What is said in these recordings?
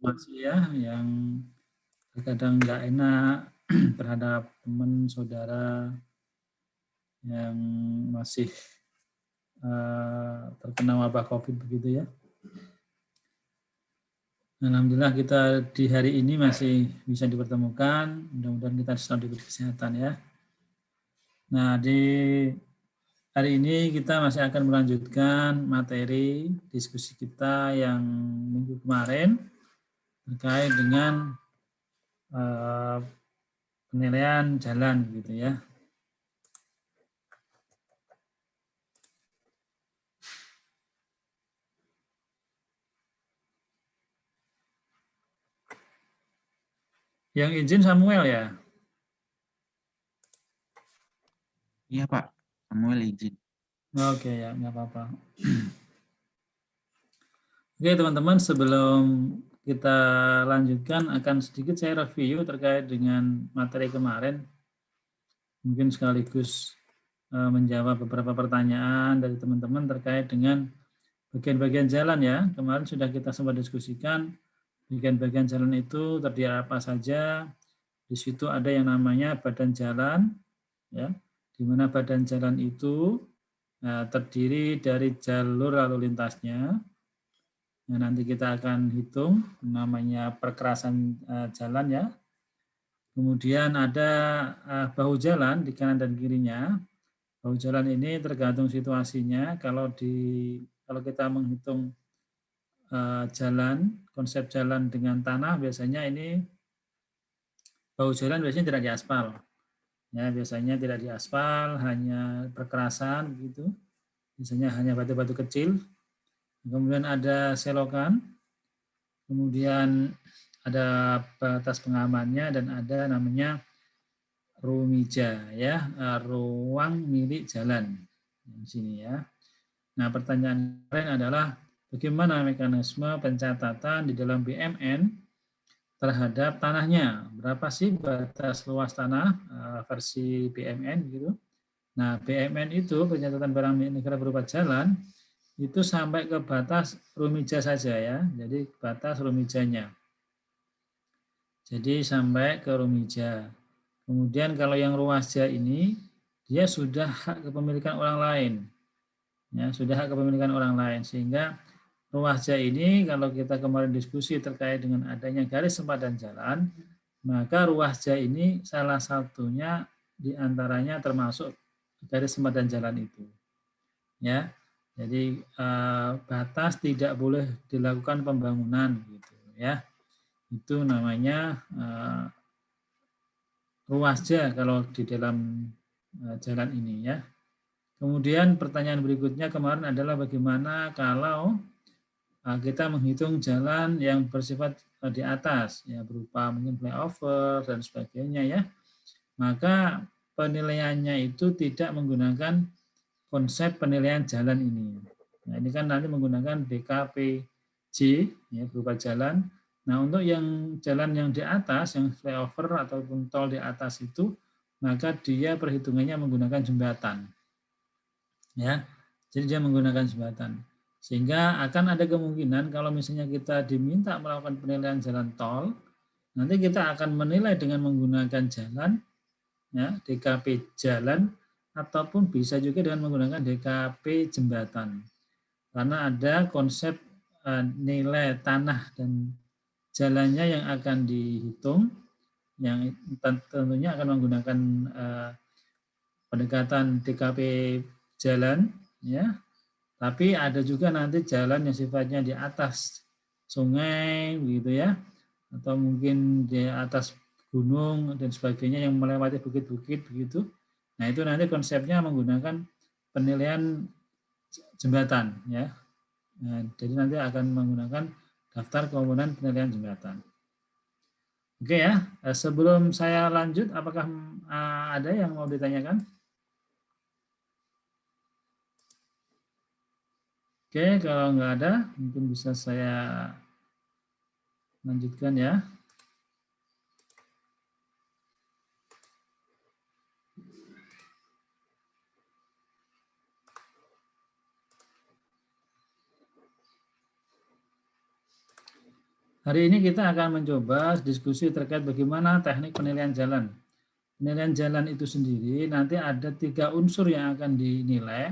masih ya yang terkadang nggak enak terhadap teman saudara yang masih terkena wabah COVID begitu ya. Alhamdulillah kita di hari ini masih bisa dipertemukan. Mudah-mudahan kita selalu diberi kesehatan ya. Nah, di hari ini kita masih akan melanjutkan materi diskusi kita yang minggu kemarin terkait dengan penilaian jalan gitu ya. Yang izin Samuel ya? Iya Pak, Samuel izin. Oke ya, nggak apa-apa. Oke teman-teman, sebelum kita lanjutkan akan sedikit saya review terkait dengan materi kemarin. Mungkin sekaligus menjawab beberapa pertanyaan dari teman-teman terkait dengan bagian-bagian jalan ya. Kemarin sudah kita sempat diskusikan bagian-bagian jalan itu terdiri apa saja. Di situ ada yang namanya badan jalan, ya, di mana badan jalan itu terdiri dari jalur lalu lintasnya. Nah, nanti kita akan hitung namanya perkerasan jalan ya. Kemudian ada bahu jalan di kanan dan kirinya. Bahu jalan ini tergantung situasinya. Kalau kita menghitung jalan, konsep jalan dengan tanah biasanya ini bahu jalan biasanya tidak diaspal. Ya, biasanya tidak diaspal, hanya perkerasan gitu. Biasanya hanya batu-batu kecil. Kemudian ada selokan. Kemudian ada batas pengamannya dan ada namanya rumija ya, ruang milik jalan. Di sini ya. Nah, pertanyaan lain adalah bagaimana mekanisme pencatatan di dalam BMN terhadap tanahnya. Berapa sih batas luas tanah versi BMN gitu. Nah, BMN itu pencatatan barang milik negara berupa jalan itu sampai ke batas rumija saja ya. Jadi batas rumijanya. Jadi sampai ke rumija. Kemudian kalau yang ruasja ini dia sudah hak kepemilikan orang lain. Ya, sudah hak kepemilikan orang lain sehingga ruasja ini kalau kita kemarin diskusi terkait dengan adanya garis sempadan jalan, maka ruasja ini salah satunya diantaranya termasuk garis sempadan jalan itu. Ya, jadi batas tidak boleh dilakukan pembangunan gitu ya. Itu namanya ruasja kalau di dalam jalan ini ya. Kemudian pertanyaan berikutnya kemarin adalah bagaimana kalau kita menghitung jalan yang bersifat di atas ya berupa mungkin flyover dan sebagainya ya. Maka penilaiannya itu tidak menggunakan konsep penilaian jalan ini. Nah, ini kan nanti menggunakan DKPJ ya berupa jalan. Nah, untuk yang jalan yang di atas, yang flyover ataupun tol di atas itu, maka dia perhitungannya menggunakan jembatan. Ya, jadi dia menggunakan jembatan. Sehingga akan ada kemungkinan kalau misalnya kita diminta melakukan penilaian jalan tol, nanti kita akan menilai dengan menggunakan jalan, ya, DKP jalan, ataupun bisa juga dengan menggunakan DKP jembatan. Karena ada konsep nilai tanah dan jalannya yang akan dihitung, yang tentunya akan menggunakan pendekatan DKP jalan, ya. Tapi ada juga nanti jalan yang sifatnya di atas sungai, gitu ya, atau mungkin di atas gunung dan sebagainya yang melewati bukit-bukit begitu. Nah itu nanti konsepnya menggunakan penilaian jembatan, ya. Nah, jadi nanti akan menggunakan daftar komponen penilaian jembatan. Oke ya, sebelum saya lanjut, apakah ada yang mau ditanyakan? Oke, kalau nggak ada, mungkin bisa saya lanjutkan ya. Hari ini kita akan mencoba diskusi terkait bagaimana teknik penilaian jalan. Penilaian jalan itu sendiri nanti ada 3 unsur yang akan dinilai.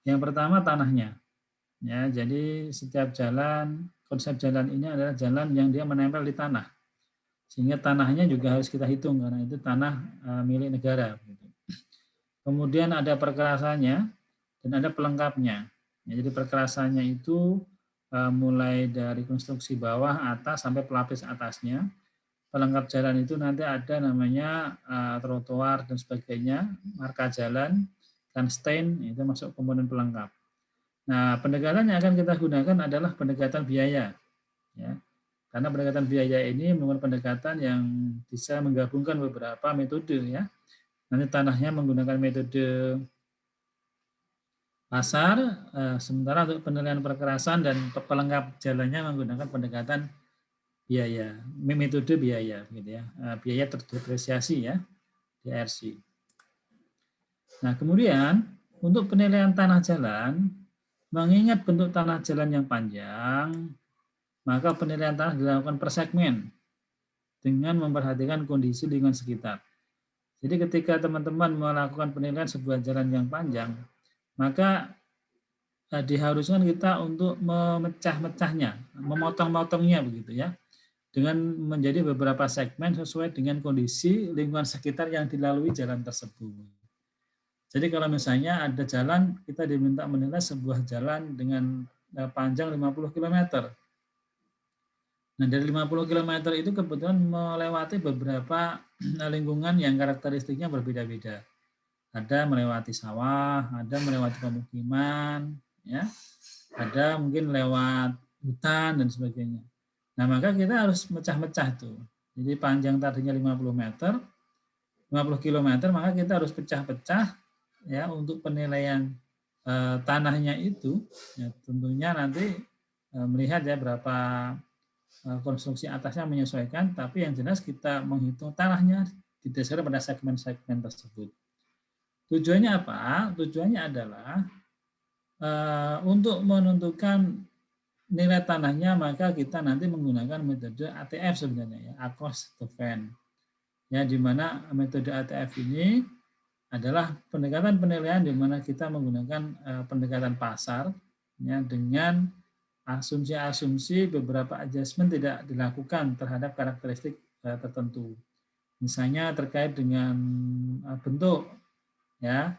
Yang pertama tanahnya. Ya, jadi setiap jalan, konsep jalan ini adalah jalan yang dia menempel di tanah. Sehingga tanahnya juga harus kita hitung karena itu tanah milik negara. Kemudian ada perkerasannya dan ada pelengkapnya. Ya, jadi perkerasannya itu mulai dari konstruksi bawah, atas sampai pelapis atasnya. Pelengkap jalan itu nanti ada namanya trotoar dan sebagainya, marka jalan, dan stain itu masuk komponen pelengkap. Nah, pendekatan yang akan kita gunakan adalah pendekatan biaya, ya. Karena pendekatan biaya ini merupakan pendekatan yang bisa menggabungkan beberapa metode, ya. Nanti tanahnya menggunakan metode pasar, sementara untuk penilaian perkerasan dan pelengkap jalannya menggunakan pendekatan biaya, metode biaya, gitu ya, biaya terdepresiasi ya, DRC. Nah kemudian untuk penilaian tanah jalan, mengingat bentuk tanah jalan yang panjang, maka penilaian tanah dilakukan per segmen dengan memperhatikan kondisi lingkungan sekitar. Jadi ketika teman-teman melakukan penilaian sebuah jalan yang panjang, maka diharuskan kita untuk memecah-mecahnya, memotong-motongnya begitu ya, dengan menjadi beberapa segmen sesuai dengan kondisi lingkungan sekitar yang dilalui jalan tersebut. Jadi kalau misalnya ada jalan, kita diminta menilai sebuah jalan dengan panjang 50 km. Nah dari 50 km itu kebetulan melewati beberapa lingkungan yang karakteristiknya berbeda-beda. Ada melewati sawah, ada melewati pemukiman, ya, ada mungkin lewat hutan dan sebagainya. Nah, maka kita harus mecah-mecah tuh. Jadi panjang tadinya 50 meter, 50 km, maka kita harus pecah-pecah ya untuk penilaian tanahnya itu. Ya, tentunya nanti melihat ya berapa konstruksi atasnya menyesuaikan, tapi yang jelas kita menghitung tanahnya didasarkan pada segmen-segmen tersebut. Tujuannya apa? Tujuannya adalah untuk menentukan nilai tanahnya, maka kita nanti menggunakan metode ATF sebenarnya ya, across the fan. Ya, di mana metode ATF ini adalah pendekatan penilaian di mana kita menggunakan pendekatan pasar ya, dengan asumsi-asumsi beberapa adjustment tidak dilakukan terhadap karakteristik tertentu. Misalnya terkait dengan bentuk ya.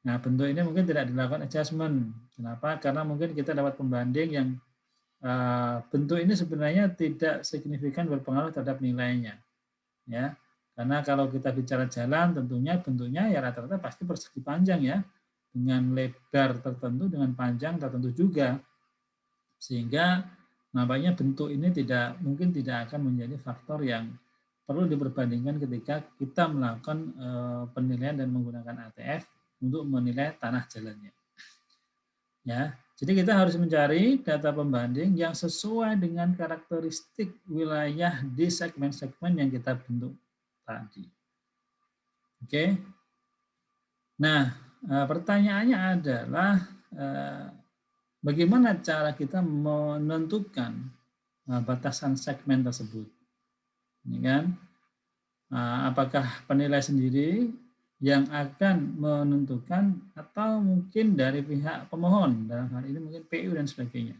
Nah, bentuk ini mungkin tidak dilakukan adjustment. Kenapa? Karena mungkin kita dapat pembanding yang bentuk ini sebenarnya tidak signifikan berpengaruh terhadap nilainya. Ya. Karena kalau kita bicara jalan, tentunya bentuknya ya rata-rata pasti persegi panjang ya. Dengan lebar tertentu, dengan panjang tertentu juga. Sehingga nampaknya bentuk ini mungkin tidak akan menjadi faktor yang perlu diperbandingkan ketika kita melakukan penilaian dan menggunakan ATF untuk menilai tanah jalannya. Ya, jadi kita harus mencari data pembanding yang sesuai dengan karakteristik wilayah di segmen-segmen yang kita bentuk tadi. Oke. Nah, pertanyaannya adalah bagaimana cara kita menentukan batasan segmen tersebut? Ini kan, apakah penilai sendiri yang akan menentukan atau mungkin dari pihak pemohon, dalam hal ini mungkin PU dan sebagainya.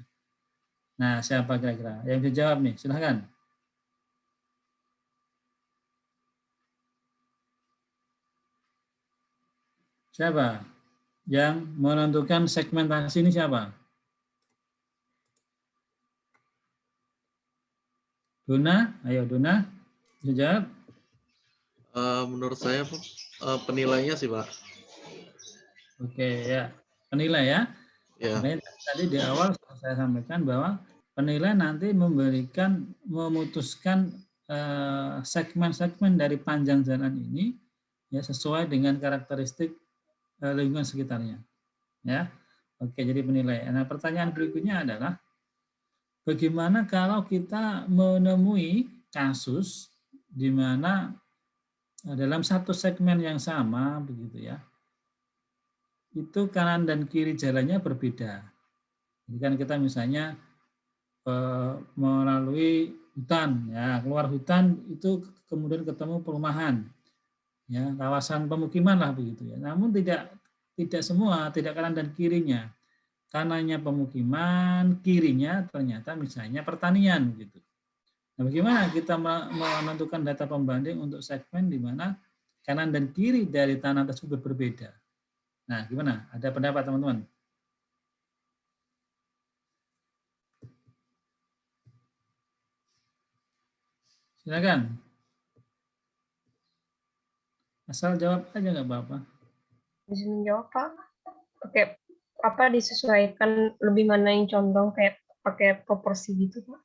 Nah, siapa kira-kira yang bisa jawab nih? Silahkan. Siapa yang menentukan segmentasi ini siapa? Dona, ayo Dona, bisa jawab? Menurut saya penilainya sih Pak. Oke ya, penilai ya. Ya. Makanya tadi di awal saya sampaikan bahwa penilai nanti memutuskan segmen-segmen dari panjang jalan ini ya sesuai dengan karakteristik lingkungan sekitarnya. Ya, oke jadi penilai. Nah pertanyaan berikutnya adalah bagaimana kalau kita menemui kasus di mana dalam satu segmen yang sama begitu ya, itu kanan dan kiri jalannya berbeda. Jadi kan kita misalnya melalui hutan, ya keluar hutan itu kemudian ketemu perumahan, ya kawasan pemukiman lah begitu ya. Namun tidak semua, tidak kanan dan kirinya. Kanannya pemukiman, kirinya ternyata misalnya pertanian gitu. Nah, bagaimana kita menentukan data pembanding untuk segmen di mana kanan dan kiri dari tanah tersebut berbeda? Nah, gimana? Ada pendapat teman-teman? Silakan. Asal jawab aja nggak apa-apa. Bisa menjawab Pak. Oke, apa disesuaikan lebih mana yang condong kayak pakai proporsi gitu Pak?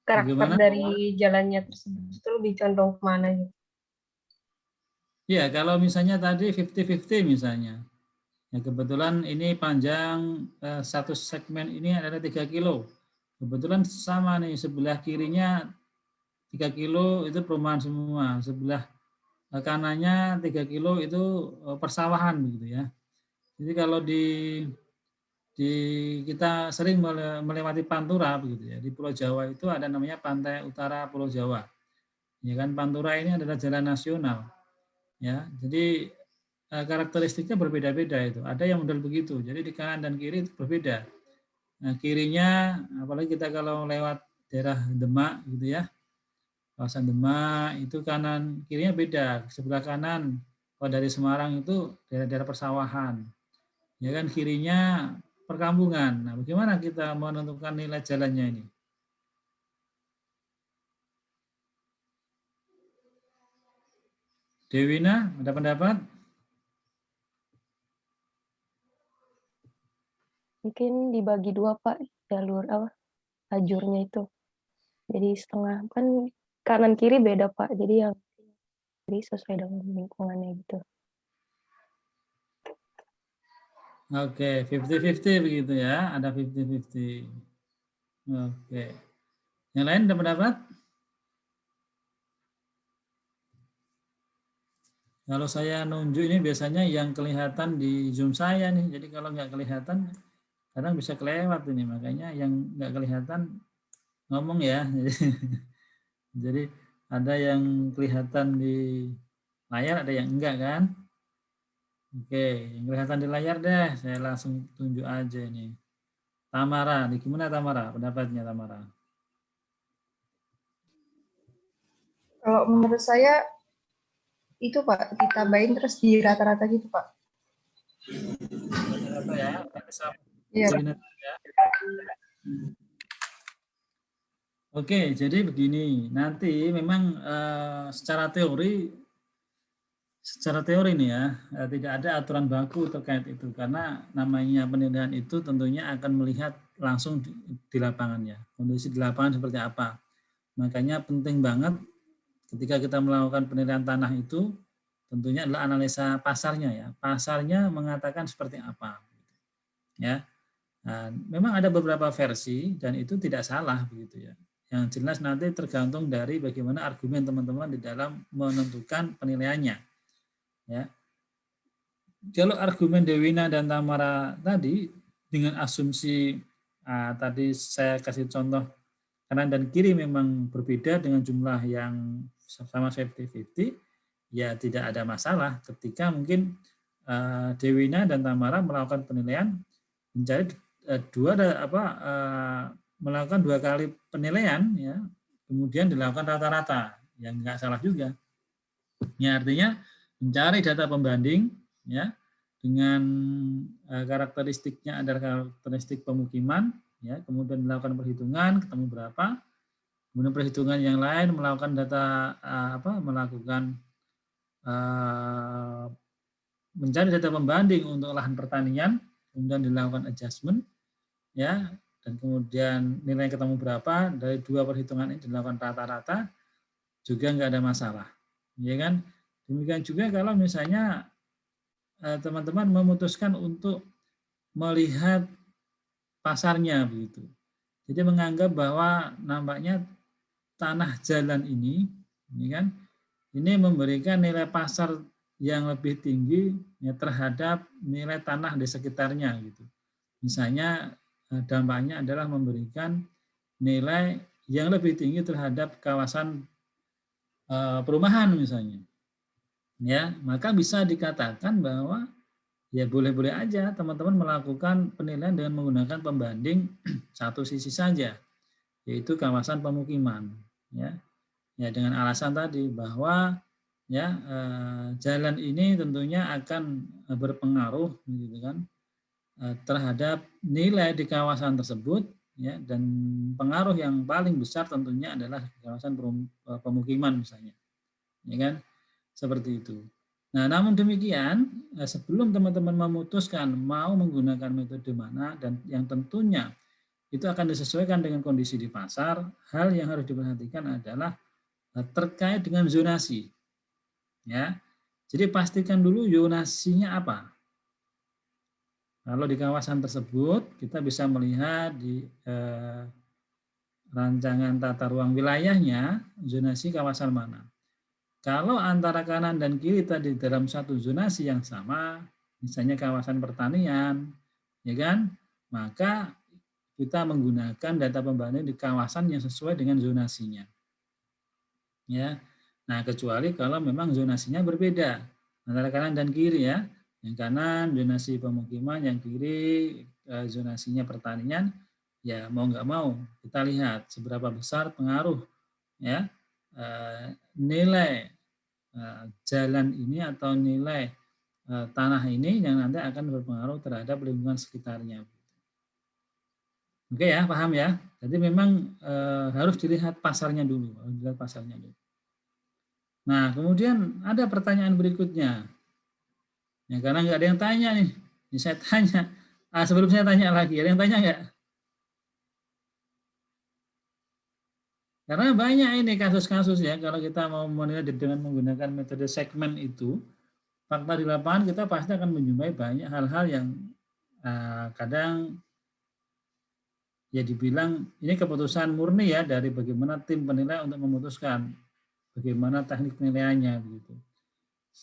Karakter Bagaimana? dari jalannya tersebut itu lebih condong kemana gitu? Ya, kalau misalnya tadi 50-50 misalnya. Ya, kebetulan ini panjang satu segmen ini adalah 3 kilo. Kebetulan sama nih, sebelah kirinya 3 kilo itu perumahan semua. Sebelah kanannya 3 kilo itu persawahan begitu ya. Jadi kalau di kita sering melewati Pantura begitu ya. Di Pulau Jawa itu ada namanya Pantai Utara Pulau Jawa. Ya kan, Pantura ini adalah jalan nasional. Ya, jadi karakteristiknya berbeda-beda itu. Ada yang model begitu. Jadi di kanan dan kiri itu berbeda. Nah, kirinya apalagi kita kalau lewat daerah Demak gitu ya. Kawasan Demak itu kanan kirinya beda. Sebelah kanan kalau dari Semarang itu daerah-daerah persawahan. Ya kan, kirinya perkampungan. Nah, bagaimana kita menentukan nilai jalannya ini? Dewina, ada pendapat? Mungkin dibagi dua Pak, jalur apa lajurnya itu. Jadi setengah kan kanan kiri beda Pak. Jadi yang kiri sesuai dengan lingkungannya gitu. Oke, 50-50 begitu ya. Ada 50-50. Oke. Yang lain ada pendapat? Kalau saya nunjuk ini biasanya yang kelihatan di Zoom saya nih. Jadi kalau nggak kelihatan, kadang bisa kelewat ini. Makanya yang nggak kelihatan ngomong ya. Jadi ada yang kelihatan di layar, ada yang enggak kan? Oke, yang kelihatan di layar deh. Saya langsung tunjuk aja ini. Tamara, di gimana Tamara? Pendapatnya Tamara? Kalau menurut saya itu Pak, ditambahin terus di rata-rata gitu Pak. Rata-rata ya. Iya. Oke, jadi begini. Nanti memang secara teori nih ya, tidak ada aturan baku terkait itu karena namanya penilaian itu tentunya akan melihat langsung di lapangannya, kondisi di lapangan seperti apa. Makanya penting banget ketika kita melakukan penilaian tanah itu tentunya adalah analisa pasarnya ya. Pasarnya mengatakan seperti apa. Ya. Nah, memang ada beberapa versi dan itu tidak salah begitu ya. Yang jelas nanti tergantung dari bagaimana argumen teman-teman di dalam menentukan penilaiannya. Ya. Kalau argumen Dewina dan Tamara tadi dengan asumsi tadi saya kasih contoh kanan dan kiri memang berbeda dengan jumlah yang sama 50-50, ya tidak ada masalah ketika mungkin Dewina dan Tamara melakukan penilaian mencari melakukan 2 kali penilaian ya, kemudian dilakukan rata-rata, yang nggak salah juga. Ya, artinya mencari data pembanding ya dengan karakteristiknya adalah karakteristik pemukiman ya, kemudian dilakukan perhitungan ketemu berapa, kemudian perhitungan yang lain melakukan mencari data pembanding untuk lahan pertanian, kemudian dilakukan adjustment ya, dan kemudian nilai ketemu berapa dari 2 perhitungan ini dilakukan rata-rata juga nggak ada masalah, ya kan? Demikian juga kalau misalnya teman-teman memutuskan untuk melihat pasarnya begitu. Jadi menganggap bahwa nampaknya tanah jalan ini kan, ini memberikan nilai pasar yang lebih tinggi ya, terhadap nilai tanah di sekitarnya gitu. Misalnya dampaknya adalah memberikan nilai yang lebih tinggi terhadap kawasan perumahan misalnya. Ya, maka bisa dikatakan bahwa ya boleh-boleh aja teman-teman melakukan penilaian dengan menggunakan pembanding satu sisi saja, yaitu kawasan pemukiman. Ya, ya dengan alasan tadi bahwa ya jalan ini tentunya akan berpengaruh, gitu kan, terhadap nilai di kawasan tersebut, ya, dan pengaruh yang paling besar tentunya adalah kawasan pemukiman misalnya, ya kan. Seperti itu. Nah, namun demikian, sebelum teman-teman memutuskan mau menggunakan metode mana dan yang tentunya itu akan disesuaikan dengan kondisi di pasar, hal yang harus diperhatikan adalah terkait dengan zonasi. Ya. Jadi pastikan dulu zonasinya apa. Kalau di kawasan tersebut kita bisa melihat di rancangan tata ruang wilayahnya zonasi kawasan mana. Kalau antara kanan dan kiri tadi dalam satu zonasi yang sama, misalnya kawasan pertanian, ya kan, maka kita menggunakan data pembanding di kawasan yang sesuai dengan zonasinya. Ya, nah kecuali kalau memang zonasinya berbeda antara kanan dan kiri ya, yang kanan zonasi pemukiman, yang kiri zonasinya pertanian, ya mau nggak mau kita lihat seberapa besar pengaruh ya nilai jalan ini atau nilai tanah ini yang nanti akan berpengaruh terhadap lingkungan sekitarnya. Oke ya, paham ya? Jadi memang harus dilihat pasarnya dulu, Nah, kemudian ada pertanyaan berikutnya. Ya, karena nggak ada yang tanya nih. Ini saya tanya. Sebelum saya tanya lagi, ada yang tanya nggak? Karena banyak ini kasus-kasus ya, kalau kita mau menilai dengan menggunakan metode segmen itu, fakta di lapangan kita pasti akan menjumpai banyak hal-hal yang kadang ya dibilang ini keputusan murni ya dari bagaimana tim penilai untuk memutuskan bagaimana teknik penilaiannya begitu.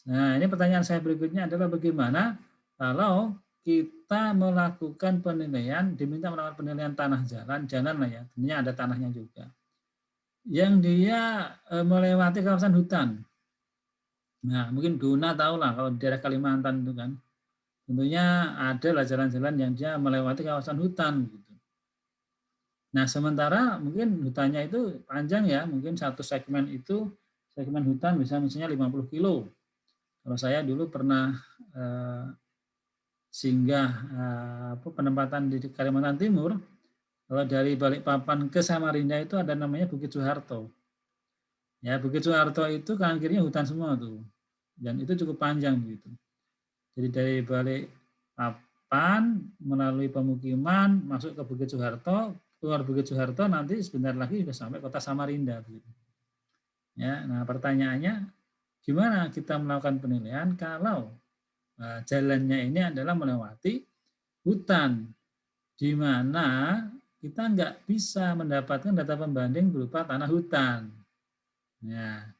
Nah, ini pertanyaan saya berikutnya adalah bagaimana kalau kita melakukan penilaian, diminta melakukan penilaian tanah jalan lah ya, tentunya ada tanahnya juga, yang dia melewati kawasan hutan. Nah, mungkin Duna tahu lah kalau di daerah Kalimantan itu kan, tentunya ada lah jalan-jalan yang dia melewati kawasan hutan gitu. Nah, sementara mungkin hutannya itu panjang ya, mungkin satu segmen itu, segmen hutan bisa misalnya 50 kilo. Kalau saya dulu pernah singgah penempatan di Kalimantan Timur, kalau dari Balikpapan ke Samarinda itu ada namanya Bukit Soeharto. Ya, Bukit Soeharto itu kanan kirinya hutan semua tuh. Dan itu cukup panjang begitu. Jadi dari Balikpapan melalui pemukiman masuk ke Bukit Soeharto, keluar Bukit Soeharto nanti sebentar lagi sudah sampai kota Samarinda begitu. Ya, nah pertanyaannya gimana kita melakukan penilaian kalau jalannya ini adalah melewati hutan di mana kita nggak bisa mendapatkan data pembanding berupa tanah hutan. Ya,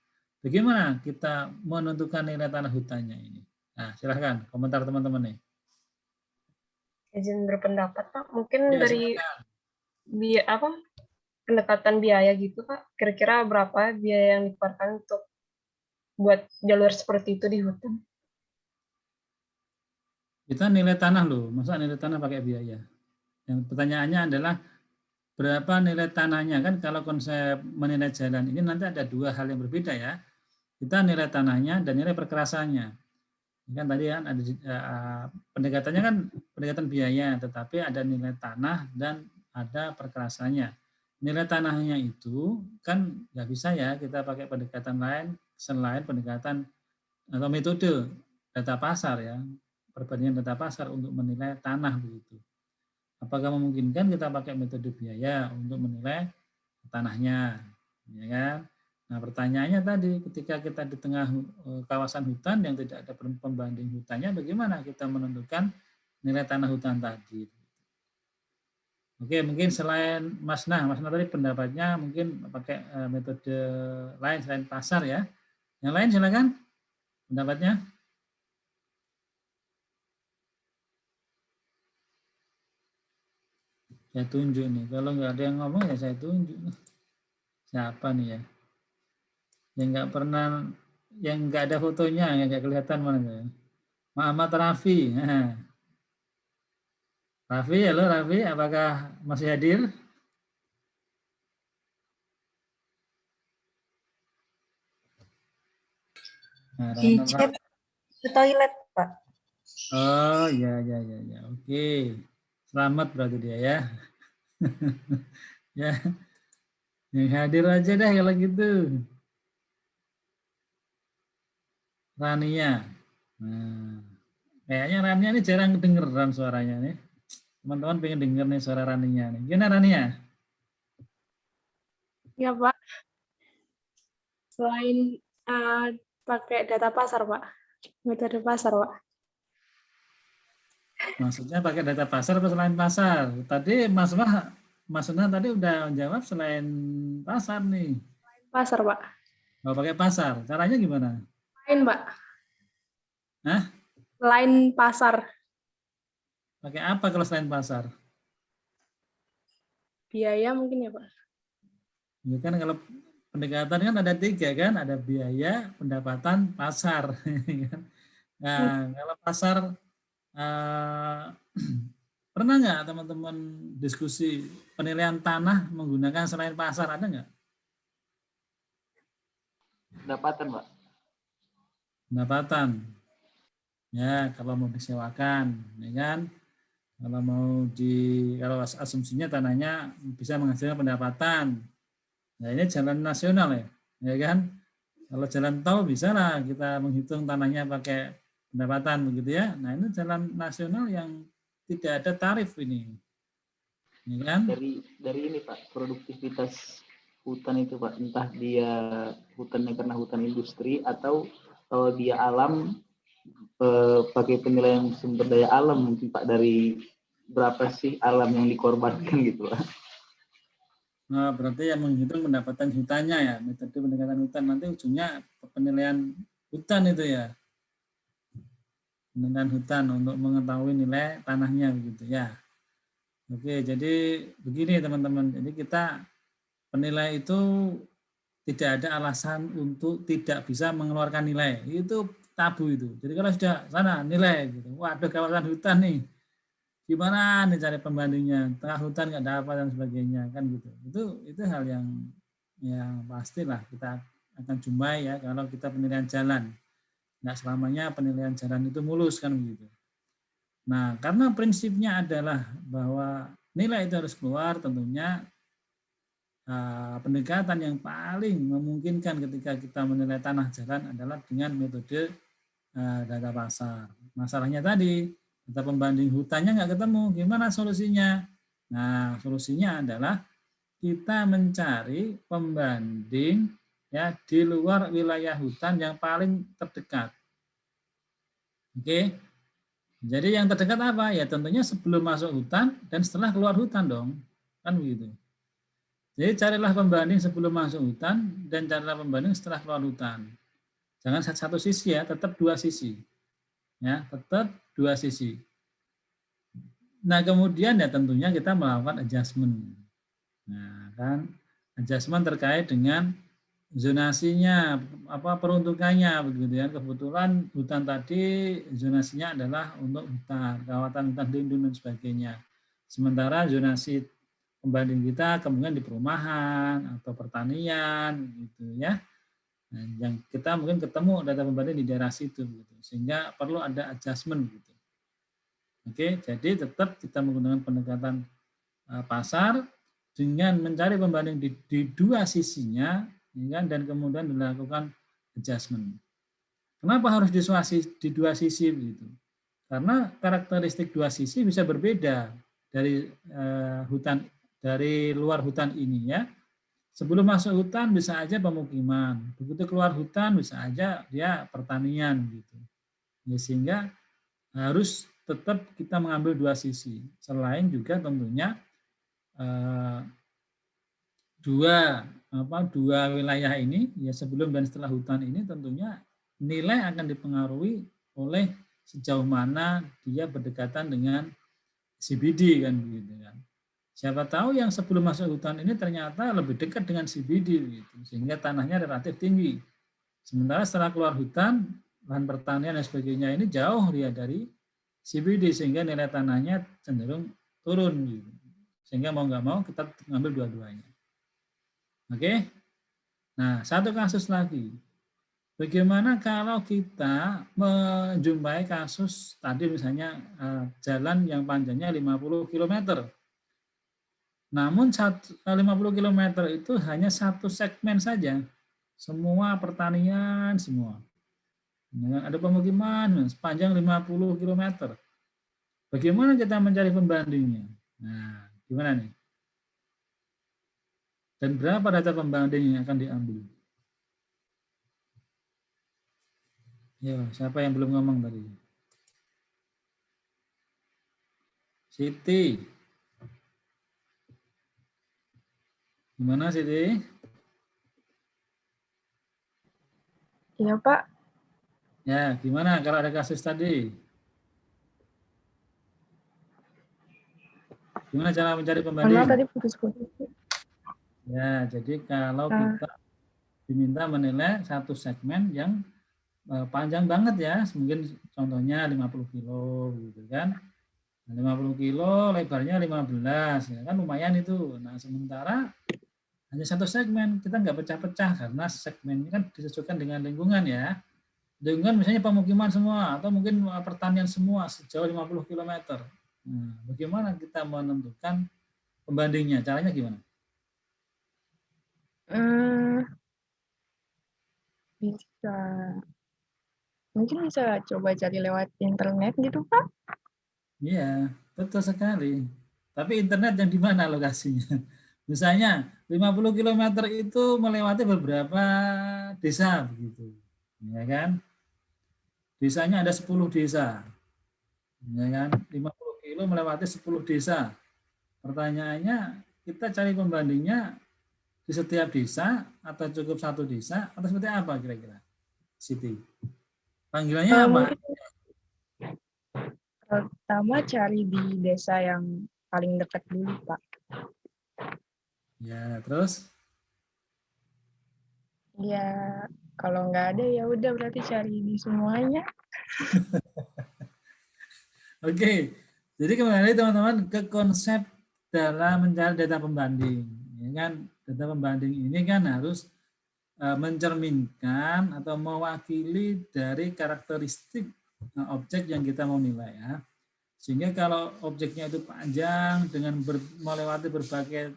bagaimana kita menentukan nilai tanah hutannya ini? Nah, silahkan komentar teman-teman nih. Izin berpendapat Pak, mungkin Ya, dari pendekatan biaya gitu Pak, kira-kira berapa biaya yang dikeluarkan untuk buat jalur seperti itu di hutan? Kita nilai tanah loh, masa nilai tanah pakai biaya? Yang pertanyaannya adalah berapa nilai tanahnya kan? Kalau konsep menilai jalan ini nanti ada dua hal yang berbeda ya. Kita nilai tanahnya dan nilai perkerasannya. Kan tadi kan ada pendekatannya kan pendekatan biaya, tetapi ada nilai tanah dan ada perkerasannya. Nilai tanahnya itu kan nggak bisa ya kita pakai pendekatan lain selain pendekatan atau metode data pasar ya, perbandingan data pasar untuk menilai tanah begitu. Apakah memungkinkan kita pakai metode biaya untuk menilai tanahnya, ya kan? Nah, pertanyaannya tadi, ketika kita di tengah kawasan hutan yang tidak ada pembanding hutannya, bagaimana kita menentukan nilai tanah hutan tadi? Oke, mungkin selain Mas Nah tadi pendapatnya mungkin pakai metode lain selain pasar ya. Yang lain silakan pendapatnya. Saya tunjuk nih. Kalau nggak ada yang ngomong ya saya tunjuk. Siapa nih ya? Yang nggak pernah, yang nggak ada fotonya, yang nggak kelihatan mana ya? Muhammad Rafi. Nah, Rafi, halo Rafi, apakah masih hadir? Nah, Di Rano chat Rafi. ke toilet, Pak. Oh ya, oke. Selamat berarti dia ya. Ya, yang hadir aja deh kalau gitu. Rania. Nah, kayaknya Rania ini jarang kedengeran suaranya nih. Teman-teman pengen denger nih suara Rania nih. Gimana Rania? Ya, Pak. Selain pakai data pasar, Pak. Metode pasar, Pak. Maksudnya pakai data pasar atau selain pasar? Tadi Mas Nah tadi udah jawab selain pasar nih. Pasar, Pak. Mau pakai pasar. Caranya gimana? Lain, Pak. Hah? Lain pasar. Pakai apa kalau selain pasar? Biaya mungkin ya, Pak. Ya kan kalau pendekatan kan ada 3 kan, ada biaya, pendapatan, pasar. Nah, kalau pasar pernah nggak teman-teman diskusi penilaian tanah menggunakan selain pasar, ada nggak? Pendapatan, Pak. Pendapatan. Ya, kalau mau disewakan, ya kan? Kalau asumsinya tanahnya bisa menghasilkan pendapatan. Nah, ini jalan nasional ya kan? Kalau jalan tol bisa lah kita menghitung tanahnya pakai pendapatan begitu ya. Nah, ini jalan nasional yang tidak ada tarif ini. Ya kan? Dari ini, Pak, produktivitas hutan itu, Pak, entah dia hutannya karena hutan industri atau kalau dia alam pakai penilaian sumber daya alam mungkin, Pak, dari berapa sih alam yang dikorbankan gitu, Pak. Nah, berarti yang menghitung pendapatan hutannya ya, metode pendekatan hutan, nanti ujungnya penilaian hutan itu ya. Penilaian hutan untuk mengetahui nilai tanahnya begitu ya. Oke, jadi begini teman-teman. Jadi kita penilai itu tidak ada alasan untuk tidak bisa mengeluarkan nilai. Itu tabu itu. Jadi kalau sudah sana nilai gitu. Waduh, kawasan hutan nih. Gimana nih cari pembandingnya? Tengah hutan nggak dapat dan sebagainya kan gitu. Itu hal yang pastilah kita akan jumpai ya kalau kita penilaian jalan. Nggak selamanya penilaian jalan itu mulus kan begitu. Nah, karena prinsipnya adalah bahwa nilai itu harus keluar, tentunya pendekatan yang paling memungkinkan ketika kita menilai tanah jalan adalah dengan metode data pasar. Masalahnya tadi, data pembanding hutannya nggak ketemu, gimana solusinya? Nah, solusinya adalah kita mencari pembanding ya di luar wilayah hutan yang paling terdekat. Oke. Jadi yang terdekat apa? Ya tentunya sebelum masuk hutan dan setelah keluar hutan dong. Kan begitu. Jadi carilah pembanding sebelum masuk hutan dan carilah pembanding setelah keluar hutan. Jangan satu sisi ya, tetap 2 sisi. Ya, tetap 2 sisi. Nah, kemudian ya tentunya kita melakukan adjustment. Nah, kan adjustment terkait dengan zonasinya, peruntukannya begitu ya. Kebetulan hutan tadi zonasinya adalah untuk hutan, kawasan hutan lindung dan sebagainya. Sementara zonasi pembanding kita kemudian di perumahan atau pertanian gitu ya. Nah, yang kita mungkin ketemu data pembanding di daerah situ gitu. Sehingga perlu ada adjustment gitu. Oke, jadi tetap kita menggunakan pendekatan pasar dengan mencari pembanding di 2 sisinya ya, dan kemudian dilakukan adjustment. Kenapa harus di 2 sisi begitu? Karena karakteristik 2 sisi bisa berbeda dari hutan, dari luar hutan ini ya. Sebelum masuk hutan bisa aja pemukiman, begitu keluar hutan bisa aja dia pertanian gitu. Ya, sehingga harus tetap kita mengambil 2 sisi. Selain juga tentunya dua wilayah ini ya sebelum dan setelah hutan ini tentunya nilai akan dipengaruhi oleh sejauh mana dia berdekatan dengan CBD kan begitu kan. Siapa tahu yang sebelum masuk hutan ini ternyata lebih dekat dengan CBD, gitu, sehingga tanahnya relatif tinggi. Sementara setelah keluar hutan, lahan pertanian dan sebagainya ini jauh dia dari CBD, sehingga nilai tanahnya cenderung turun. Gitu. Sehingga mau nggak mau kita ngambil dua-duanya. Oke? Nah, satu kasus lagi. Bagaimana kalau kita menjumpai kasus tadi misalnya jalan yang panjangnya 50 km. Namun 50 km itu hanya satu segmen saja. Semua pertanian, semua. Ada pemukiman sepanjang 50 km. Bagaimana kita mencari pembandingnya? Nah, gimana nih? Dan berapa data pembanding yang akan diambil? Ya, siapa yang belum ngomong tadi? Siti. Gimana Siti? Iya, Pak. Ya, gimana kalau ada kasus tadi? Gimana cara mencari pembanding? Mana tadi putus-putus. Ya, jadi kalau kita diminta menilai satu segmen yang panjang banget ya, mungkin contohnya 50 kilo gitu kan. 50 kilo, lebarnya 15, ya kan lumayan itu. Nah, sementara hanya satu segmen, kita nggak pecah-pecah karena segmen ini kan disesuaikan dengan lingkungan ya. Lingkungan misalnya pemukiman semua atau mungkin pertanian semua sejauh 50 km. Nah, bagaimana kita menentukan pembandingnya? Caranya gimana? Bisa. Mungkin bisa coba cari lewat internet gitu, Pak? Iya, betul sekali. Tapi internet yang di mana lokasinya? Misalnya 50 km itu melewati beberapa desa begitu. Ya kan? Desanya ada 10 desa. Ya kan? 50 kilo melewati 10 desa. Pertanyaannya, kita cari pembandingnya di setiap desa atau cukup satu desa atau seperti apa kira-kira? Siti. Panggilannya apa? Mungkin pertama cari di desa yang paling dekat dulu, Pak. Ya, terus? Ya, kalau nggak ada ya udah berarti cari di semuanya. Oke, jadi kembali teman-teman ke konsep dalam mencari data pembanding. Ya kan, data pembanding ini kan harus mencerminkan atau mewakili dari karakteristik objek yang kita mau nilai ya. Sehingga kalau objeknya itu panjang dengan melewati berbagai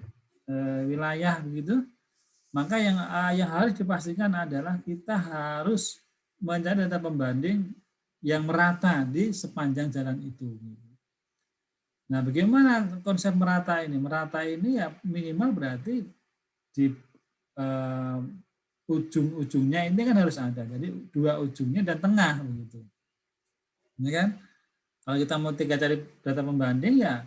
wilayah begitu, maka yang harus dipastikan adalah kita harus mencari data pembanding yang merata di sepanjang jalan itu. Nah, bagaimana konsep merata ini? Merata ini ya minimal berarti di ujung-ujungnya ini kan harus ada. Jadi dua ujungnya dan tengah begitu. Ini kan? Kalau kita mau cari data pembanding ya